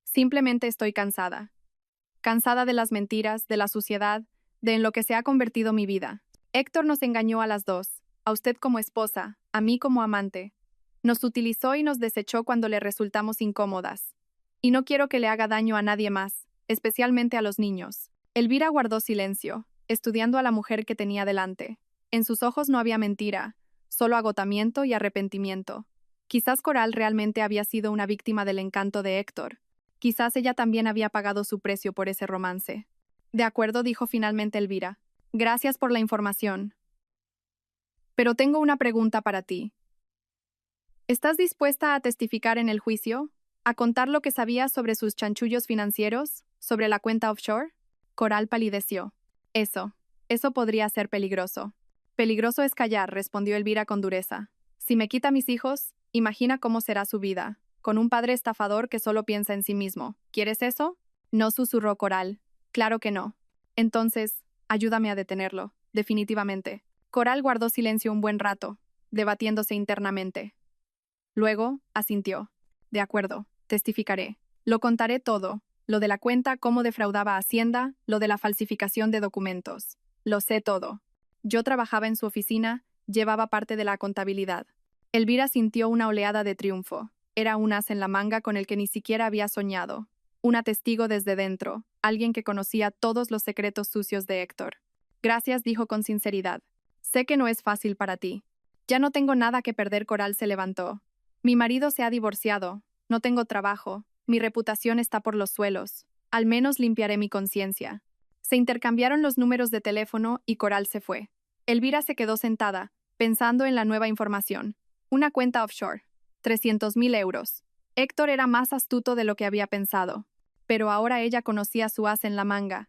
Simplemente estoy cansada. Cansada de las mentiras, de la suciedad, de en lo que se ha convertido mi vida. Héctor nos engañó a las dos, a usted como esposa, a mí como amante. Nos utilizó y nos desechó cuando le resultamos incómodas. Y no quiero que le haga daño a nadie más, especialmente a los niños. Elvira guardó silencio, estudiando a la mujer que tenía delante. En sus ojos no había mentira, solo agotamiento y arrepentimiento. Quizás Coral realmente había sido una víctima del encanto de Héctor. Quizás ella también había pagado su precio por ese romance. De acuerdo, dijo finalmente Elvira. Gracias por la información. Pero tengo una pregunta para ti. ¿Estás dispuesta a testificar en el juicio? ¿A contar lo que sabías sobre sus chanchullos financieros? ¿Sobre la cuenta offshore? Coral palideció. Eso podría ser peligroso. Peligroso es callar, respondió Elvira con dureza. Si me quita mis hijos, imagina cómo será su vida, con un padre estafador que solo piensa en sí mismo. ¿Quieres eso? No, susurró Coral. Claro que no. Entonces, ayúdame a detenerlo, definitivamente. Coral guardó silencio un buen rato, debatiéndose internamente. Luego, asintió. De acuerdo, testificaré. Lo contaré todo, lo de la cuenta, cómo defraudaba a Hacienda, lo de la falsificación de documentos. Lo sé todo. Yo trabajaba en su oficina, llevaba parte de la contabilidad. Elvira sintió una oleada de triunfo. Era un as en la manga con el que ni siquiera había soñado. Una testigo desde dentro, alguien que conocía todos los secretos sucios de Héctor. Gracias, dijo con sinceridad. Sé que no es fácil para ti. Ya no tengo nada que perder, Coral se levantó. Mi marido se ha divorciado, no tengo trabajo, mi reputación está por los suelos. Al menos limpiaré mi conciencia. Se intercambiaron los números de teléfono y Coral se fue. Elvira se quedó sentada, pensando en la nueva información. Una cuenta offshore. 300.000 euros. Héctor era más astuto de lo que había pensado. Pero ahora ella conocía su as en la manga.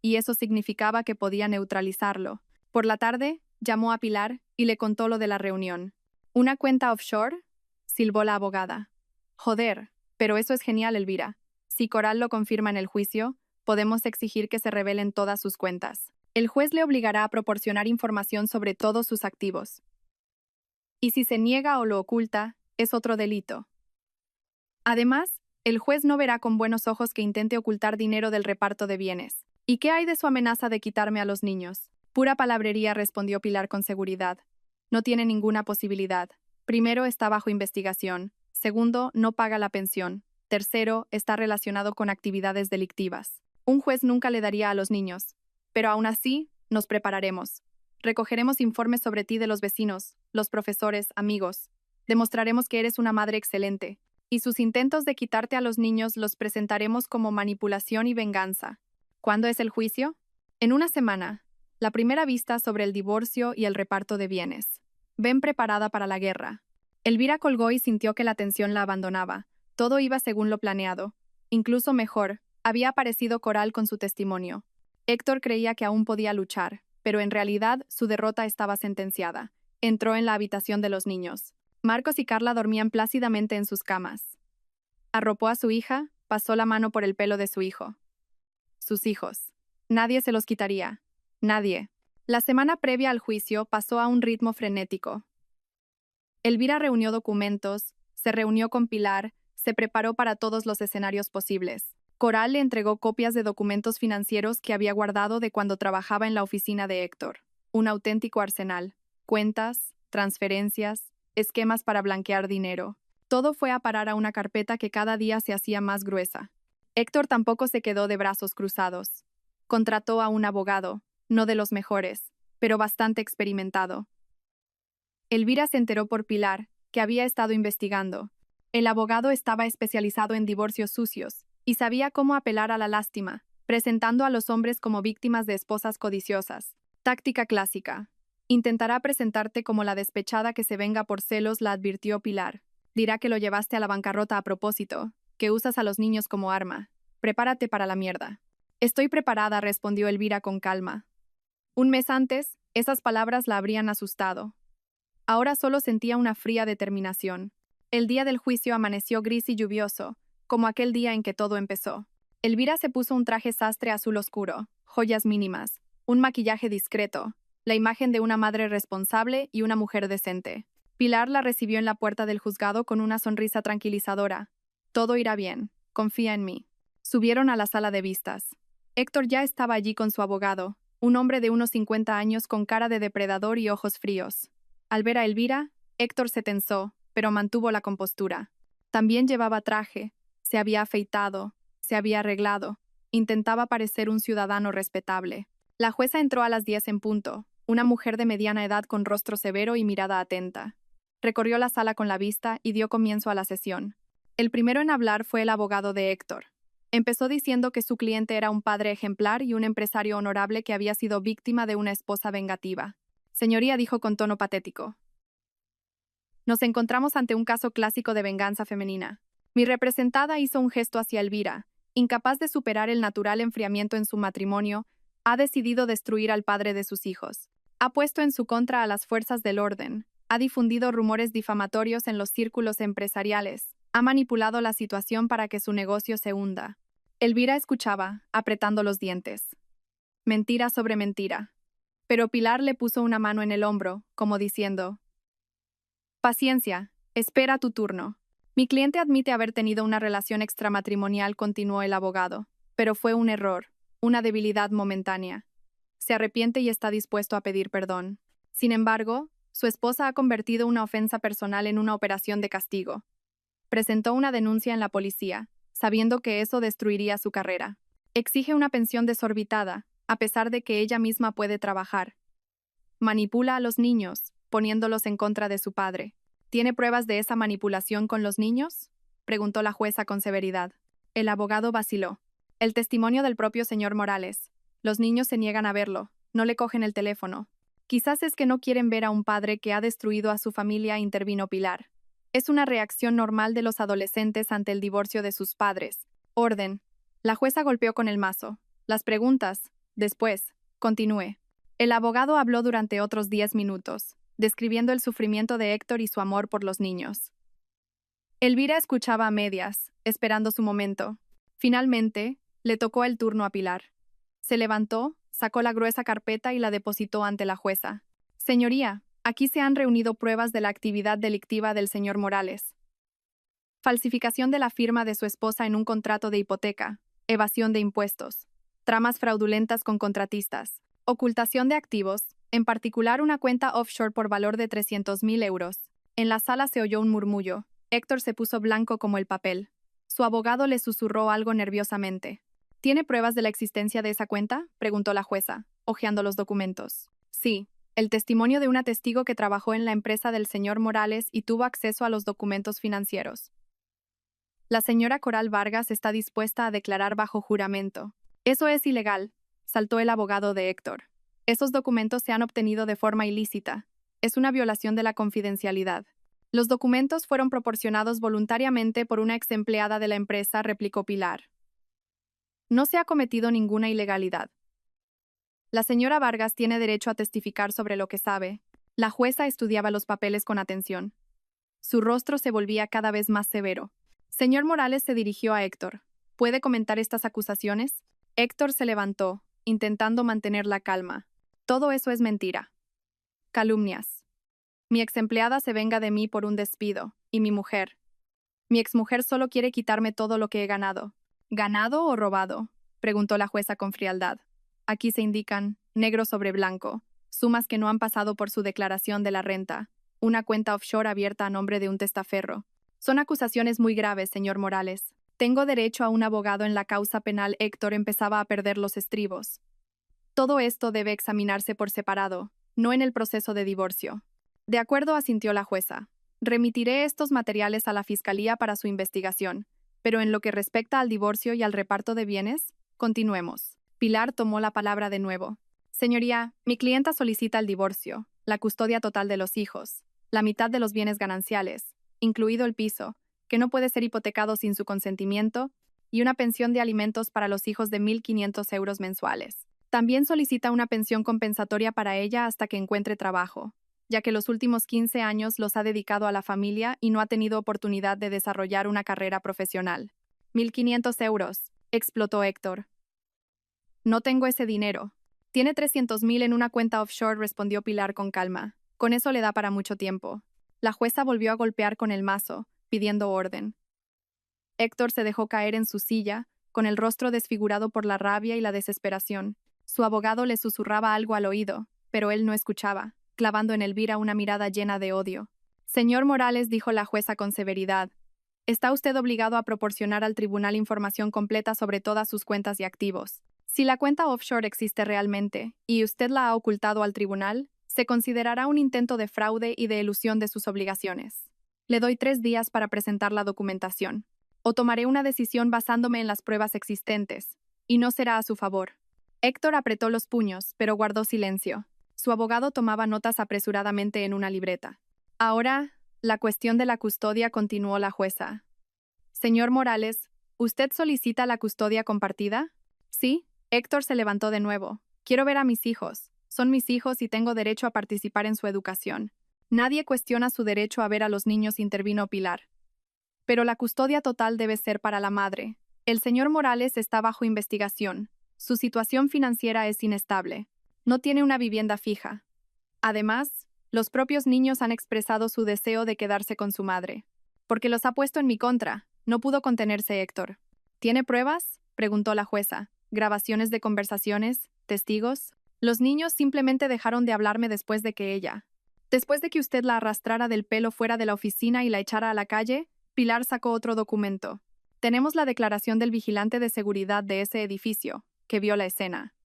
Y eso significaba que podía neutralizarlo. Por la tarde, llamó a Pilar y le contó lo de la reunión. ¿Una cuenta offshore? Silbó la abogada. Joder, pero eso es genial, Elvira. Si Coral lo confirma en el juicio, podemos exigir que se revelen todas sus cuentas. El juez le obligará a proporcionar información sobre todos sus activos. Y si se niega o lo oculta, es otro delito. Además, el juez no verá con buenos ojos que intente ocultar dinero del reparto de bienes. ¿Y qué hay de su amenaza de quitarme a los niños? Pura palabrería, respondió Pilar con seguridad. No tiene ninguna posibilidad. Primero, está bajo investigación. Segundo, no paga la pensión. Tercero, está relacionado con actividades delictivas. Un juez nunca le daría a los niños. Pero aún así, nos prepararemos. Recogeremos informes sobre ti de los vecinos, los profesores, amigos. Demostraremos que eres una madre excelente. Y sus intentos de quitarte a los niños los presentaremos como manipulación y venganza. ¿Cuándo es el juicio? En una semana. La primera vista sobre el divorcio y el reparto de bienes. Ven preparada para la guerra. Elvira colgó y sintió que la tensión la abandonaba. Todo iba según lo planeado. Incluso mejor, había aparecido Coral con su testimonio. Héctor creía que aún podía luchar, pero en realidad su derrota estaba sentenciada. Entró en la habitación de los niños. Marcos y Carla dormían plácidamente en sus camas. Arropó a su hija, pasó la mano por el pelo de su hijo. Sus hijos. Nadie se los quitaría. Nadie. La semana previa al juicio pasó a un ritmo frenético. Elvira reunió documentos, se reunió con Pilar, se preparó para todos los escenarios posibles. Coral le entregó copias de documentos financieros que había guardado de cuando trabajaba en la oficina de Héctor. Un auténtico arsenal. Cuentas, transferencias, esquemas para blanquear dinero. Todo fue a parar a una carpeta que cada día se hacía más gruesa. Héctor tampoco se quedó de brazos cruzados. Contrató a un abogado, no de los mejores, pero bastante experimentado. Elvira se enteró por Pilar, que había estado investigando. El abogado estaba especializado en divorcios sucios, y sabía cómo apelar a la lástima, presentando a los hombres como víctimas de esposas codiciosas. Táctica clásica. Intentará presentarte como la despechada que se venga por celos, la advirtió Pilar. Dirá que lo llevaste a la bancarrota a propósito, que usas a los niños como arma. Prepárate para la mierda. Estoy preparada, respondió Elvira con calma. Un mes antes, esas palabras la habrían asustado. Ahora solo sentía una fría determinación. El día del juicio amaneció gris y lluvioso, como aquel día en que todo empezó. Elvira se puso un traje sastre azul oscuro, joyas mínimas, un maquillaje discreto, la imagen de una madre responsable y una mujer decente. Pilar la recibió en la puerta del juzgado con una sonrisa tranquilizadora. Todo irá bien. confía en mí. Subieron a la sala de vistas. Héctor ya estaba allí con su abogado, un hombre de unos 50 años con cara de depredador y ojos fríos. Al ver a Elvira, Héctor se tensó, pero mantuvo la compostura. También llevaba traje, se había afeitado, se había arreglado, intentaba parecer un ciudadano respetable. La jueza entró a las 10 en punto, una mujer de mediana edad con rostro severo y mirada atenta. Recorrió la sala con la vista y dio comienzo a la sesión. El primero en hablar fue el abogado de Héctor. Empezó diciendo que su cliente era un padre ejemplar y un empresario honorable que había sido víctima de una esposa vengativa. Señoría, dijo con tono patético. Nos encontramos ante un caso clásico de venganza femenina. Mi representada hizo un gesto hacia Elvira. Incapaz de superar el natural enfriamiento en su matrimonio, ha decidido destruir al padre de sus hijos. Ha puesto en su contra a las fuerzas del orden. Ha difundido rumores difamatorios en los círculos empresariales. Ha manipulado la situación para que su negocio se hunda. Elvira escuchaba, apretando los dientes. Mentira sobre mentira. Pero Pilar le puso una mano en el hombro, como diciendo: paciencia, espera tu turno. Mi cliente admite haber tenido una relación extramatrimonial, continuó el abogado, pero fue un error, una debilidad momentánea. Se arrepiente y está dispuesto a pedir perdón. Sin embargo, su esposa ha convertido una ofensa personal en una operación de castigo. Presentó una denuncia en la policía, sabiendo que eso destruiría su carrera. Exige una pensión desorbitada, a pesar de que ella misma puede trabajar. Manipula a los niños, poniéndolos en contra de su padre. ¿Tiene pruebas de esa manipulación con los niños?, preguntó la jueza con severidad. El abogado vaciló. El testimonio del propio señor Morales. Los niños se niegan a verlo, no le cogen el teléfono. Quizás es que no quieren ver a un padre que ha destruido a su familia, intervino Pilar. Es una reacción normal de los adolescentes ante el divorcio de sus padres. Orden. La jueza golpeó con el mazo. Las preguntas. Después. Continúe. El abogado habló durante otros 10 minutos, describiendo el sufrimiento de Héctor y su amor por los niños. Elvira escuchaba a medias, esperando su momento. Finalmente, le tocó el turno a Pilar. Se levantó, sacó la gruesa carpeta y la depositó ante la jueza. Señoría, aquí se han reunido pruebas de la actividad delictiva del señor Morales. Falsificación de la firma de su esposa en un contrato de hipoteca, evasión de impuestos, tramas fraudulentas con contratistas, ocultación de activos, en particular una cuenta offshore por valor de 300.000 euros. En la sala se oyó un murmullo. Héctor se puso blanco como el papel. Su abogado le susurró algo nerviosamente. ¿Tiene pruebas de la existencia de esa cuenta?, preguntó la jueza, hojeando los documentos. Sí, el testimonio de una testigo que trabajó en la empresa del señor Morales y tuvo acceso a los documentos financieros. La señora Coral Vargas está dispuesta a declarar bajo juramento. Eso es ilegal, saltó el abogado de Héctor. Esos documentos se han obtenido de forma ilícita. Es una violación de la confidencialidad. Los documentos fueron proporcionados voluntariamente por una ex empleada de la empresa, replicó Pilar. No se ha cometido ninguna ilegalidad. La señora Vargas tiene derecho a testificar sobre lo que sabe. La jueza estudiaba los papeles con atención. Su rostro se volvía cada vez más severo. Señor Morales se dirigió a Héctor. ¿Puede comentar estas acusaciones? Héctor se levantó, intentando mantener la calma. Todo eso es mentira. Calumnias. Mi exempleada se venga de mí por un despido, y mi mujer. Mi exmujer solo quiere quitarme todo lo que he ganado. ¿Ganado o robado?, preguntó la jueza con frialdad. Aquí se indican, negro sobre blanco, sumas que no han pasado por su declaración de la renta, una cuenta offshore abierta a nombre de un testaferro. Son acusaciones muy graves, señor Morales. Tengo derecho a un abogado en la causa penal. Héctor empezaba a perder los estribos. Todo esto debe examinarse por separado, no en el proceso de divorcio. De acuerdo, asintió la jueza. Remitiré estos materiales a la Fiscalía para su investigación, pero en lo que respecta al divorcio y al reparto de bienes, continuemos. Pilar tomó la palabra de nuevo. Señoría, mi clienta solicita el divorcio, la custodia total de los hijos, la mitad de los bienes gananciales, incluido el piso, que no puede ser hipotecado sin su consentimiento, y una pensión de alimentos para los hijos de 1.500 euros mensuales. También solicita una pensión compensatoria para ella hasta que encuentre trabajo, ya que los últimos 15 años los ha dedicado a la familia y no ha tenido oportunidad de desarrollar una carrera profesional. 1.500 euros, explotó Héctor. No tengo ese dinero. Tiene 300.000 en una cuenta offshore, respondió Pilar con calma. Con eso le da para mucho tiempo. La jueza volvió a golpear con el mazo, pidiendo orden. Héctor se dejó caer en su silla, con el rostro desfigurado por la rabia y la desesperación. Su abogado le susurraba algo al oído, pero él no escuchaba, clavando en Elvira una mirada llena de odio. Señor Morales, dijo la jueza con severidad, está usted obligado a proporcionar al tribunal información completa sobre todas sus cuentas y activos. Si la cuenta offshore existe realmente, y usted la ha ocultado al tribunal, se considerará un intento de fraude y de elusión de sus obligaciones. Le doy 3 días para presentar la documentación, o tomaré una decisión basándome en las pruebas existentes, y no será a su favor. Héctor apretó los puños, pero guardó silencio. Su abogado tomaba notas apresuradamente en una libreta. Ahora, la cuestión de la custodia, continuó la jueza. Señor Morales, ¿usted solicita la custodia compartida? Sí. Héctor se levantó de nuevo. Quiero ver a mis hijos. Son mis hijos y tengo derecho a participar en su educación. Nadie cuestiona su derecho a ver a los niños, intervino Pilar. Pero la custodia total debe ser para la madre. El señor Morales está bajo investigación. Su situación financiera es inestable. No tiene una vivienda fija. Además, los propios niños han expresado su deseo de quedarse con su madre. Porque los ha puesto en mi contra. No pudo contenerse Héctor. ¿Tiene pruebas?, preguntó la jueza. ¿Grabaciones de conversaciones? ¿Testigos? Los niños simplemente dejaron de hablarme después de que usted la arrastrara del pelo fuera de la oficina y la echara a la calle. Pilar sacó otro documento. Tenemos la declaración del vigilante de seguridad de ese edificio, que vio la escena.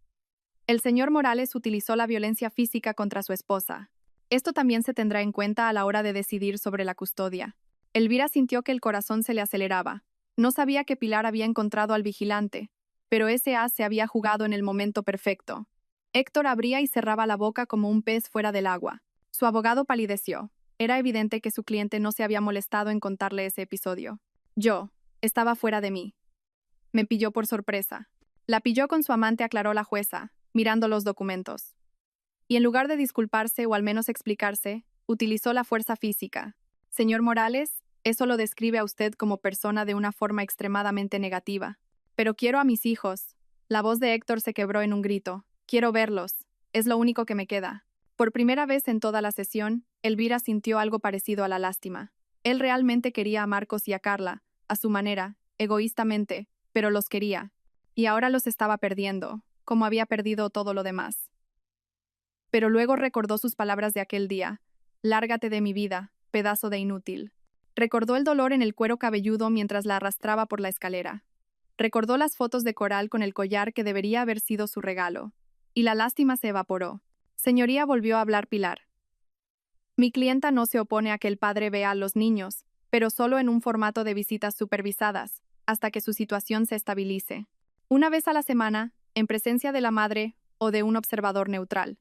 El señor Morales utilizó la violencia física contra su esposa. Esto también se tendrá en cuenta a la hora de decidir sobre la custodia. Elvira sintió que el corazón se le aceleraba. No sabía que Pilar había encontrado al vigilante, pero ese as se había jugado en el momento perfecto. Héctor abría y cerraba la boca como un pez fuera del agua. Su abogado palideció. Era evidente que su cliente no se había molestado en contarle ese episodio. Estaba fuera de mí. Me pilló por sorpresa. La pilló con su amante, aclaró la jueza, mirando los documentos. Y en lugar de disculparse o al menos explicarse, utilizó la fuerza física. Señor Morales, eso lo describe a usted como persona de una forma extremadamente negativa. Pero quiero a mis hijos. La voz de Héctor se quebró en un grito. Quiero verlos. Es lo único que me queda. Por primera vez en toda la sesión, Elvira sintió algo parecido a la lástima. Él realmente quería a Marcos y a Carla, a su manera, egoístamente, pero los quería. Y ahora los estaba perdiendo, como había perdido todo lo demás. Pero luego recordó sus palabras de aquel día. Lárgate de mi vida, pedazo de inútil. Recordó el dolor en el cuero cabelludo mientras la arrastraba por la escalera. Recordó las fotos de coral con el collar que debería haber sido su regalo. Y la lástima se evaporó. Señoría, volvió a hablar Pilar. Mi clienta no se opone a que el padre vea a los niños, pero solo en un formato de visitas supervisadas, hasta que su situación se estabilice. Una vez a la semana, en presencia de la madre o de un observador neutral.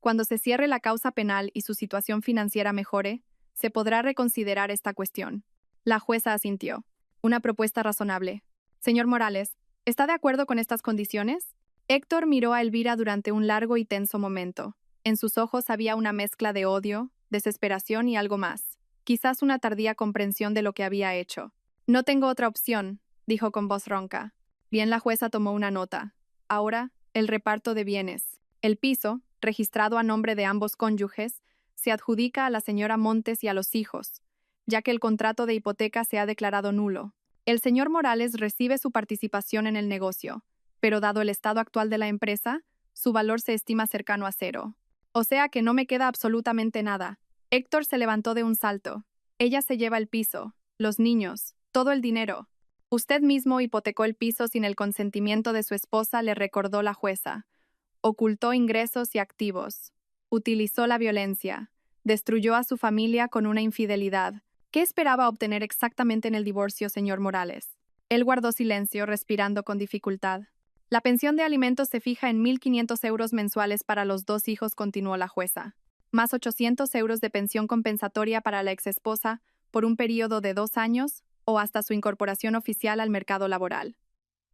Cuando se cierre la causa penal y su situación financiera mejore, se podrá reconsiderar esta cuestión. La jueza asintió. Una propuesta razonable. Señor Morales, ¿está de acuerdo con estas condiciones? Héctor miró a Elvira durante un largo y tenso momento. En sus ojos había una mezcla de odio, desesperación y algo más. Quizás una tardía comprensión de lo que había hecho. No tengo otra opción, dijo con voz ronca. Bien, la jueza tomó una nota. Ahora, el reparto de bienes. El piso, registrado a nombre de ambos cónyuges, se adjudica a la señora Montes y a los hijos, ya que el contrato de hipoteca se ha declarado nulo. El señor Morales recibe su participación en el negocio, pero dado el estado actual de la empresa, su valor se estima cercano a 0. O sea que no me queda absolutamente nada. Héctor se levantó de un salto. Ella se lleva el piso, los niños, todo el dinero. Usted mismo hipotecó el piso sin el consentimiento de su esposa, le recordó la jueza. Ocultó ingresos y activos. Utilizó la violencia. Destruyó a su familia con una infidelidad. ¿Qué esperaba obtener exactamente en el divorcio, señor Morales? Él guardó silencio, respirando con dificultad. La pensión de alimentos se fija en 1.500 euros mensuales para los 2 hijos, continuó la jueza. Más 800 euros de pensión compensatoria para la exesposa por un período de 2 años o hasta su incorporación oficial al mercado laboral.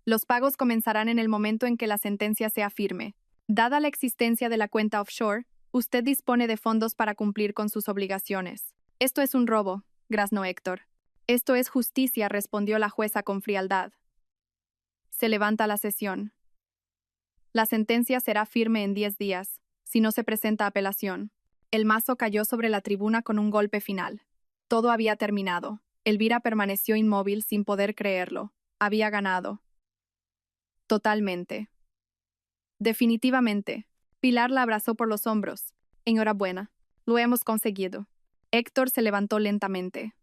Los pagos comenzarán en el momento en que la sentencia sea firme. Dada la existencia de la cuenta offshore, usted dispone de fondos para cumplir con sus obligaciones. Esto es un robo, graznó Héctor. Esto es justicia, respondió la jueza con frialdad. Se levanta la sesión. La sentencia será firme en 10 días, si no se presenta apelación. El mazo cayó sobre la tribuna con un golpe final. Todo había terminado. Elvira permaneció inmóvil sin poder creerlo. Había ganado. Totalmente. Definitivamente. Pilar la abrazó por los hombros. Enhorabuena. Lo hemos conseguido. Héctor se levantó lentamente.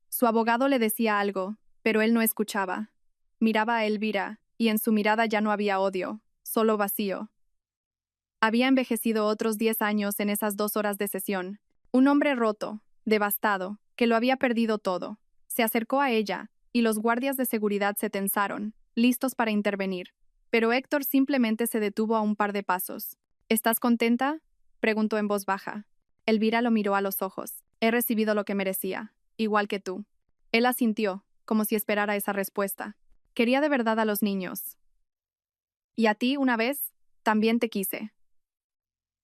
Su abogado le decía algo, pero él no escuchaba. Miraba a Elvira, y en su mirada ya no había odio, solo vacío. Había envejecido otros 10 años en esas 2 horas de sesión. Un hombre roto, devastado, que lo había perdido todo. Se acercó a ella, y los guardias de seguridad se tensaron, listos para intervenir. Pero Héctor simplemente se detuvo a un par de pasos. ¿Estás contenta?, preguntó en voz baja. Elvira lo miró a los ojos. He recibido lo que merecía, igual que tú. Él asintió, como si esperara esa respuesta. Quería de verdad a los niños. Y a ti, una vez, también te quise.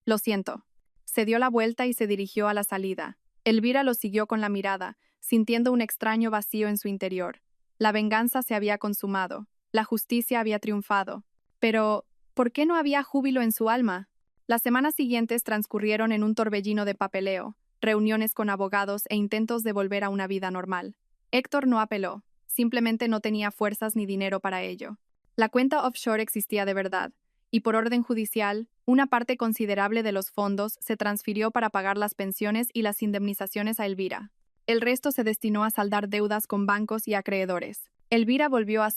Lo siento. Se dio la vuelta y se dirigió a la salida. Elvira lo siguió con la mirada, sintiendo un extraño vacío en su interior. La venganza se había consumado. La justicia había triunfado. Pero, ¿por qué no había júbilo en su alma? Las semanas siguientes transcurrieron en un torbellino de papeleo, reuniones con abogados e intentos de volver a una vida normal. Héctor no apeló, simplemente no tenía fuerzas ni dinero para ello. La cuenta offshore existía de verdad, y por orden judicial, una parte considerable de los fondos se transfirió para pagar las pensiones y las indemnizaciones a Elvira. El resto se destinó a saldar deudas con bancos y acreedores. Elvira volvió a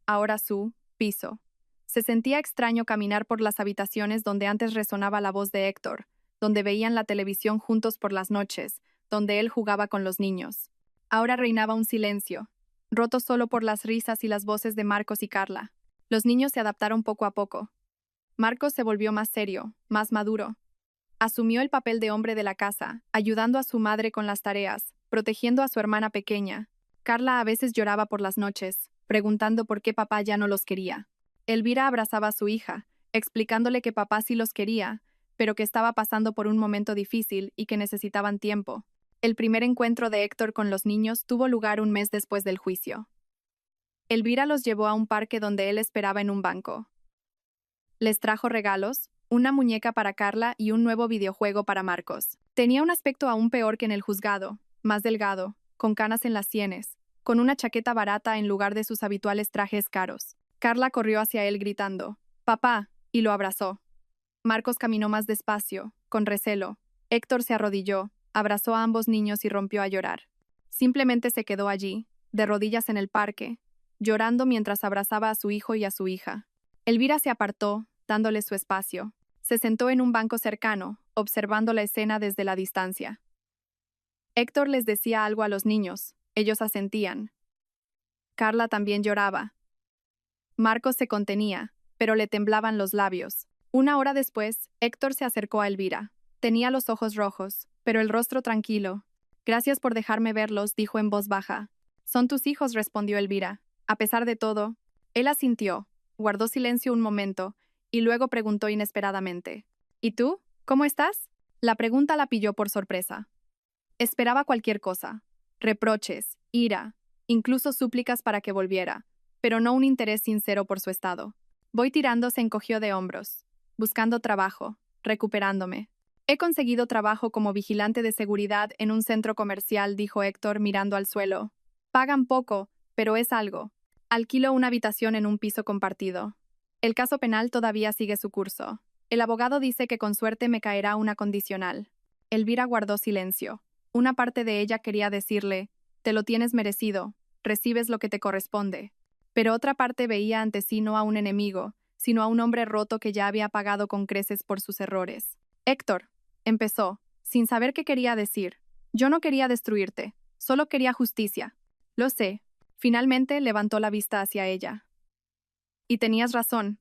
ahora su, piso. Se sentía extraño caminar por las habitaciones donde antes resonaba la voz de Héctor, donde veían la televisión juntos por las noches, donde él jugaba con los niños. Ahora reinaba un silencio, roto solo por las risas y las voces de Marcos y Carla. Los niños se adaptaron poco a poco. Marcos se volvió más serio, más maduro. Asumió el papel de hombre de la casa, ayudando a su madre con las tareas, protegiendo a su hermana pequeña. Carla a veces lloraba por las noches, preguntando por qué papá ya no los quería. Elvira abrazaba a su hija, explicándole que papá sí los quería, pero que estaba pasando por un momento difícil y que necesitaban tiempo. El primer encuentro de Héctor con los niños tuvo lugar un mes después del juicio. Elvira los llevó a un parque donde él esperaba en un banco. Les trajo regalos, una muñeca para Carla y un nuevo videojuego para Marcos. Tenía un aspecto aún peor que en el juzgado, más delgado, con canas en las sienes, con una chaqueta barata en lugar de sus habituales trajes caros. Carla corrió hacia él gritando, «¡Papá!», y lo abrazó. Marcos caminó más despacio, con recelo. Héctor se arrodilló, abrazó a ambos niños y rompió a llorar. Simplemente se quedó allí, de rodillas en el parque, llorando mientras abrazaba a su hijo y a su hija. Elvira se apartó, dándole su espacio. Se sentó en un banco cercano, observando la escena desde la distancia. Héctor les decía algo a los niños, ellos asentían. Carla también lloraba. Marcos se contenía, pero le temblaban los labios. 1 hora después, Héctor se acercó a Elvira. Tenía los ojos rojos, pero el rostro tranquilo. «Gracias por dejarme verlos», dijo en voz baja. «Son tus hijos», respondió Elvira. A pesar de todo, él asintió, guardó silencio un momento, y luego preguntó inesperadamente. «¿Y tú? ¿Cómo estás?». La pregunta la pilló por sorpresa. Esperaba cualquier cosa. Reproches, ira, incluso súplicas para que volviera, pero no un interés sincero por su estado. Voy tirando, se encogió de hombros. Buscando trabajo, recuperándome. He conseguido trabajo como vigilante de seguridad en un centro comercial, dijo Héctor mirando al suelo. Pagan poco, pero es algo. Alquilo una habitación en un piso compartido. El caso penal todavía sigue su curso. El abogado dice que con suerte me caerá una condicional. Elvira guardó silencio. Una parte de ella quería decirle, te lo tienes merecido, recibes lo que te corresponde. Pero otra parte veía ante sí no a un enemigo, sino a un hombre roto que ya había pagado con creces por sus errores. Héctor, empezó, sin saber qué quería decir. Yo no quería destruirte, solo quería justicia. Lo sé. Finalmente levantó la vista hacia ella. Y tenías razón.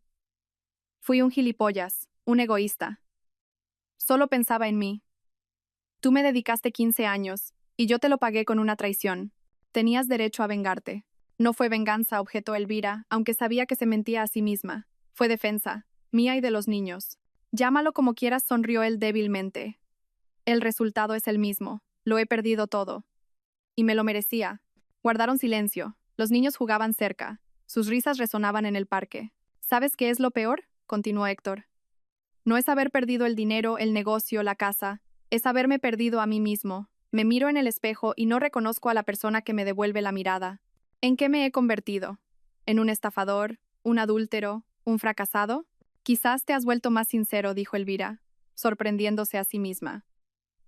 Fui un gilipollas, un egoísta. Solo pensaba en mí. Tú me dedicaste 15 años, y yo te lo pagué con una traición. Tenías derecho a vengarte. No fue venganza, objetó Elvira, aunque sabía que se mentía a sí misma. Fue defensa, mía y de los niños. Llámalo como quieras, sonrió él débilmente. El resultado es el mismo. Lo he perdido todo. Y me lo merecía. Guardaron silencio. Los niños jugaban cerca. Sus risas resonaban en el parque. ¿Sabes qué es lo peor?, continuó Héctor. No es haber perdido el dinero, el negocio, la casa. Es haberme perdido a mí mismo. Me miro en el espejo y no reconozco a la persona que me devuelve la mirada. ¿En qué me he convertido? ¿En un estafador? ¿Un adúltero? ¿Un fracasado? Quizás te has vuelto más sincero, dijo Elvira, sorprendiéndose a sí misma.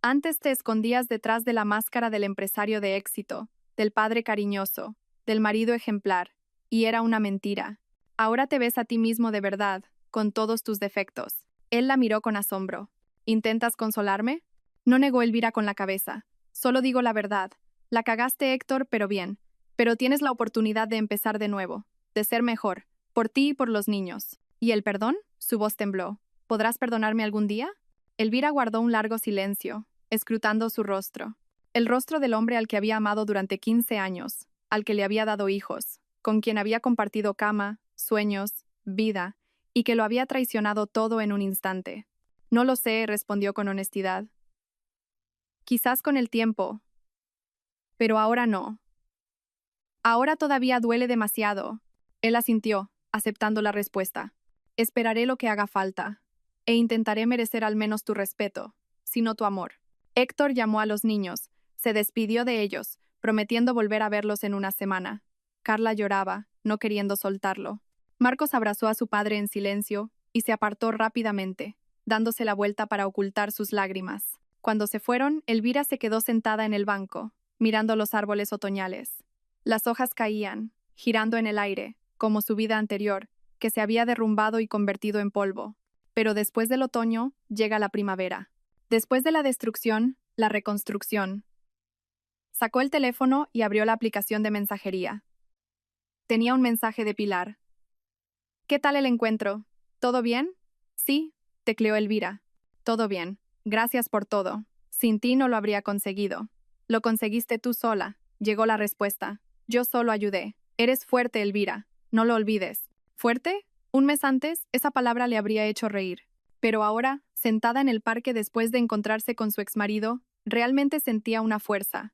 Antes te escondías detrás de la máscara del empresario de éxito, del padre cariñoso, del marido ejemplar, y era una mentira. Ahora te ves a ti mismo de verdad, con todos tus defectos. Él la miró con asombro. ¿Intentas consolarme? No negó Elvira con la cabeza. Solo digo la verdad. La cagaste, Héctor, pero bien. Pero tienes la oportunidad de empezar de nuevo, de ser mejor, por ti y por los niños. ¿Y el perdón? Su voz tembló. ¿Podrás perdonarme algún día? Elvira guardó un largo silencio, escrutando su rostro. El rostro del hombre al que había amado durante 15 años, al que le había dado hijos, con quien había compartido cama, sueños, vida, y que lo había traicionado todo en un instante. No lo sé, respondió con honestidad. Quizás con el tiempo, pero ahora no. Ahora todavía duele demasiado. Él asintió, aceptando la respuesta. Esperaré lo que haga falta, e intentaré merecer al menos tu respeto, si no tu amor. Héctor llamó a los niños, se despidió de ellos, prometiendo volver a verlos en una semana. Carla lloraba, no queriendo soltarlo. Marcos abrazó a su padre en silencio y se apartó rápidamente, dándose la vuelta para ocultar sus lágrimas. Cuando se fueron, Elvira se quedó sentada en el banco, mirando los árboles otoñales. Las hojas caían, girando en el aire, como su vida anterior, que se había derrumbado y convertido en polvo. Pero después del otoño, llega la primavera. Después de la destrucción, la reconstrucción. Sacó el teléfono y abrió la aplicación de mensajería. Tenía un mensaje de Pilar. ¿Qué tal el encuentro? ¿Todo bien? Sí, tecleó Elvira. Todo bien. Gracias por todo. Sin ti no lo habría conseguido. Lo conseguiste tú sola, llegó la respuesta. Yo solo ayudé. Eres fuerte, Elvira. No lo olvides. ¿Fuerte? Un mes antes, esa palabra le habría hecho reír. Pero ahora, sentada en el parque después de encontrarse con su exmarido, realmente sentía una fuerza.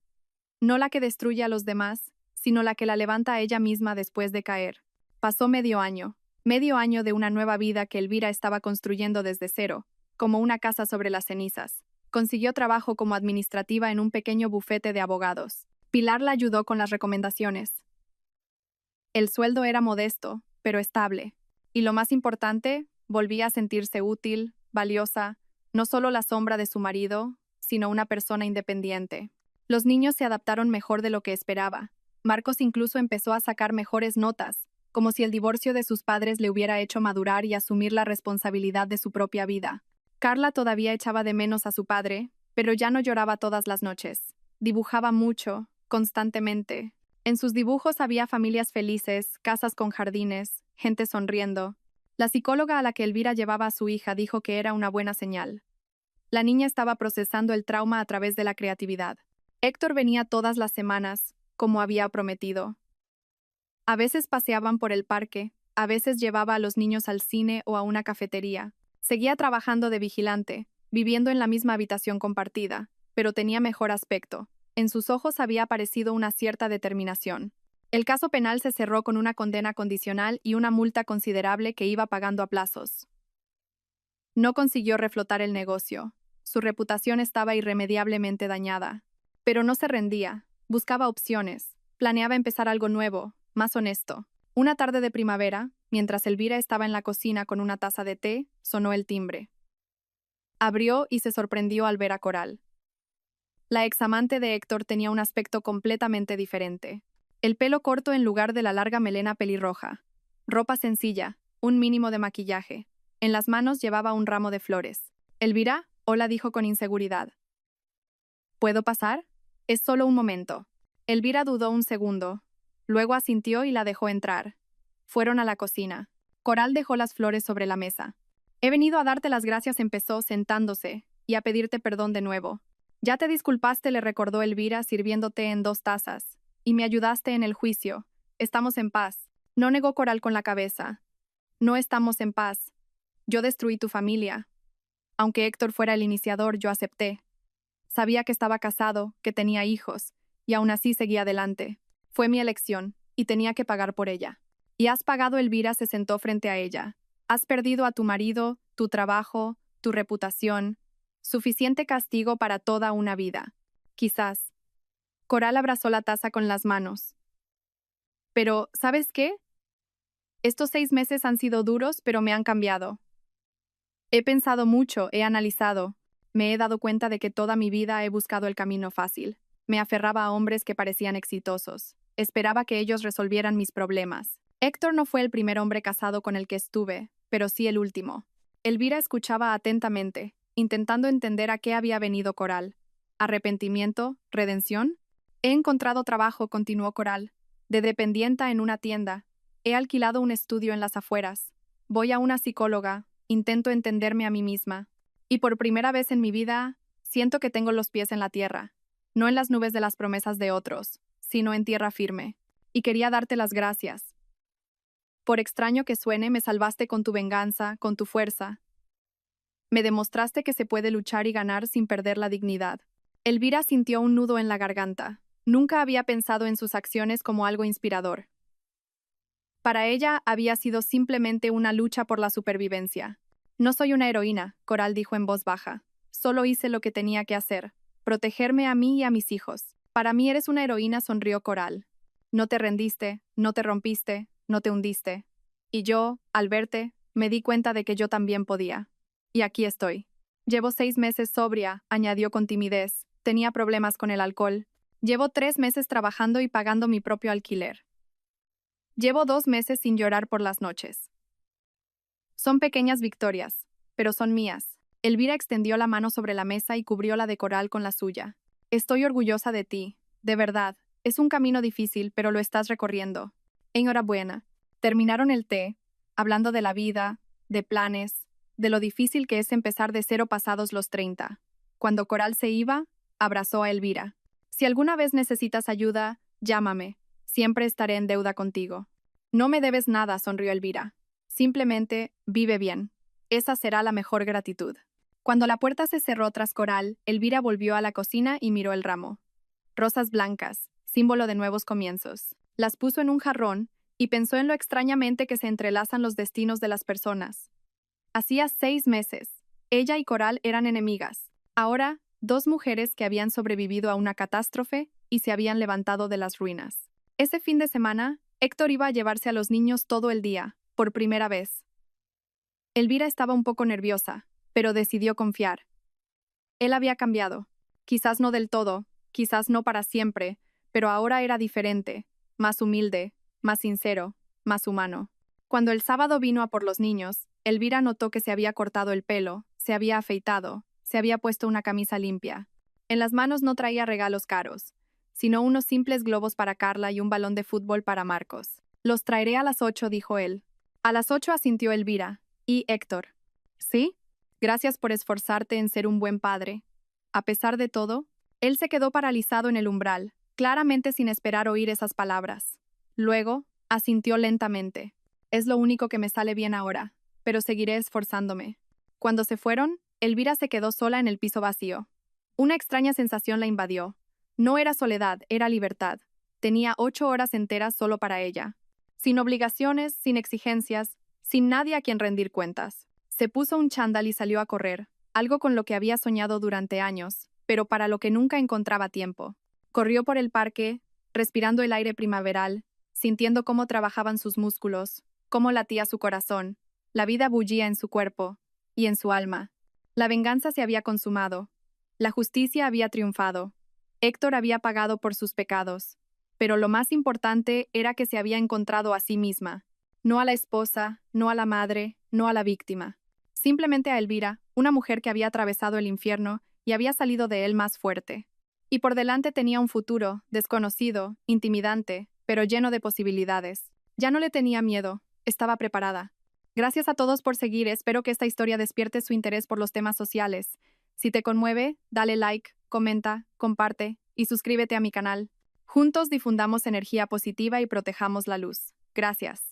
No la que destruye a los demás, sino la que la levanta a ella misma después de caer. Pasó medio año de una nueva vida que Elvira estaba construyendo desde cero, como una casa sobre las cenizas. Consiguió trabajo como administrativa en un pequeño bufete de abogados. Pilar la ayudó con las recomendaciones. El sueldo era modesto, pero estable. Y lo más importante, volvía a sentirse útil, valiosa, no solo la sombra de su marido, sino una persona independiente. Los niños se adaptaron mejor de lo que esperaba. Marcos incluso empezó a sacar mejores notas, como si el divorcio de sus padres le hubiera hecho madurar y asumir la responsabilidad de su propia vida. Carla todavía echaba de menos a su padre, pero ya no lloraba todas las noches. Dibujaba mucho, constantemente. En sus dibujos había familias felices, casas con jardines, gente sonriendo. La psicóloga a la que Elvira llevaba a su hija dijo que era una buena señal. La niña estaba procesando el trauma a través de la creatividad. Héctor venía todas las semanas, como había prometido. A veces paseaban por el parque, a veces llevaba a los niños al cine o a una cafetería. Seguía trabajando de vigilante, viviendo en la misma habitación compartida, pero tenía mejor aspecto. En sus ojos había aparecido una cierta determinación. El caso penal se cerró con una condena condicional y una multa considerable que iba pagando a plazos. No consiguió reflotar el negocio. Su reputación estaba irremediablemente dañada. Pero no se rendía. Buscaba opciones. Planeaba empezar algo nuevo, más honesto. Una tarde de primavera, mientras Elvira estaba en la cocina con una taza de té, sonó el timbre. Abrió y se sorprendió al ver a Coral. La examante de Héctor tenía un aspecto completamente diferente. El pelo corto en lugar de la larga melena pelirroja. Ropa sencilla, un mínimo de maquillaje. En las manos llevaba un ramo de flores. Elvira, hola, dijo con inseguridad. ¿Puedo pasar? Es solo un momento. Elvira dudó un segundo. Luego asintió y la dejó entrar. Fueron a la cocina. Coral dejó las flores sobre la mesa. He venido a darte las gracias, empezó sentándose, y a pedirte perdón de nuevo. Ya te disculpaste, le recordó Elvira sirviéndote en 2 tazas. Y me ayudaste en el juicio. Estamos en paz. No negó Coral con la cabeza. No estamos en paz. Yo destruí tu familia. Aunque Héctor fuera el iniciador, yo acepté. Sabía que estaba casado, que tenía hijos, y aún así seguía adelante. Fue mi elección, y tenía que pagar por ella. Y has pagado, Elvira se sentó frente a ella. Has perdido a tu marido, tu trabajo, tu reputación. Suficiente castigo para toda una vida. Quizás. Coral abrazó la taza con las manos. Pero, ¿sabes qué? Estos 6 meses han sido duros, pero me han cambiado. He pensado mucho, he analizado. Me he dado cuenta de que toda mi vida he buscado el camino fácil. Me aferraba a hombres que parecían exitosos. Esperaba que ellos resolvieran mis problemas. Héctor no fue el primer hombre casado con el que estuve, pero sí el último. Elvira escuchaba atentamente, intentando entender a qué había venido Coral. ¿Arrepentimiento? ¿Redención? He encontrado trabajo, continuó Coral, de dependienta en una tienda. He alquilado un estudio en las afueras. Voy a una psicóloga, intento entenderme a mí misma. Y por primera vez en mi vida, siento que tengo los pies en la tierra. No en las nubes de las promesas de otros, sino en tierra firme. Y quería darte las gracias. Por extraño que suene, me salvaste con tu venganza, con tu fuerza. Me demostraste que se puede luchar y ganar sin perder la dignidad. Elvira sintió un nudo en la garganta. Nunca había pensado en sus acciones como algo inspirador. Para ella había sido simplemente una lucha por la supervivencia. No soy una heroína, Coral dijo en voz baja. Solo hice lo que tenía que hacer. Protegerme a mí y a mis hijos. Para mí eres una heroína, sonrió Coral. No te rendiste, no te rompiste, no te hundiste. Y yo, al verte, me di cuenta de que yo también podía. Y aquí estoy. Llevo 6 meses sobria, añadió con timidez. Tenía problemas con el alcohol. Llevo 3 meses trabajando y pagando mi propio alquiler. Llevo 2 meses sin llorar por las noches. Son pequeñas victorias, pero son mías. Elvira extendió la mano sobre la mesa y cubrió la de Coral con la suya. Estoy orgullosa de ti, de verdad. Es un camino difícil, pero lo estás recorriendo. Enhorabuena. Terminaron el té, hablando de la vida, de planes, de lo difícil que es empezar de cero pasados los 30. Cuando Coral se iba, abrazó a Elvira. Si alguna vez necesitas ayuda, llámame. Siempre estaré en deuda contigo. No me debes nada, sonrió Elvira. Simplemente, vive bien. Esa será la mejor gratitud. Cuando la puerta se cerró tras Coral, Elvira volvió a la cocina y miró el ramo. Rosas blancas, símbolo de nuevos comienzos. Las puso en un jarrón y pensó en lo extrañamente que se entrelazan los destinos de las personas. Hacía 6 meses. Ella y Coral eran enemigas. Ahora, dos mujeres que habían sobrevivido a una catástrofe y se habían levantado de las ruinas. Ese fin de semana, Héctor iba a llevarse a los niños todo el día, por primera vez. Elvira estaba un poco nerviosa, pero decidió confiar. Él había cambiado. Quizás no del todo, quizás no para siempre, pero ahora era diferente, más humilde, más sincero, más humano. Cuando el sábado vino a por los niños, Elvira notó que se había cortado el pelo, se había afeitado, se había puesto una camisa limpia. En las manos no traía regalos caros, sino unos simples globos para Carla y un balón de fútbol para Marcos. Los traeré a las 8, dijo él. A las 8 asintió Elvira. ¿Y Héctor? ¿Sí? Gracias por esforzarte en ser un buen padre. A pesar de todo, él se quedó paralizado en el umbral, claramente sin esperar oír esas palabras. Luego, asintió lentamente. Es lo único que me sale bien ahora, pero seguiré esforzándome. Cuando se fueron, Elvira se quedó sola en el piso vacío. Una extraña sensación la invadió. No era soledad, era libertad. Tenía 8 horas enteras solo para ella. Sin obligaciones, sin exigencias, sin nadie a quien rendir cuentas. Se puso un chándal y salió a correr, algo con lo que había soñado durante años, pero para lo que nunca encontraba tiempo. Corrió por el parque, respirando el aire primaveral, sintiendo cómo trabajaban sus músculos, cómo latía su corazón. La vida bullía en su cuerpo y en su alma. La venganza se había consumado. La justicia había triunfado. Héctor había pagado por sus pecados. Pero lo más importante era que se había encontrado a sí misma. No a la esposa, no a la madre, no a la víctima. Simplemente a Elvira, una mujer que había atravesado el infierno y había salido de él más fuerte. Y por delante tenía un futuro, desconocido, intimidante, pero lleno de posibilidades. Ya no le tenía miedo, estaba preparada. Gracias a todos por seguir, espero que esta historia despierte su interés por los temas sociales. Si te conmueve, dale like, comenta, comparte y suscríbete a mi canal. Juntos difundamos energía positiva y protejamos la luz. Gracias.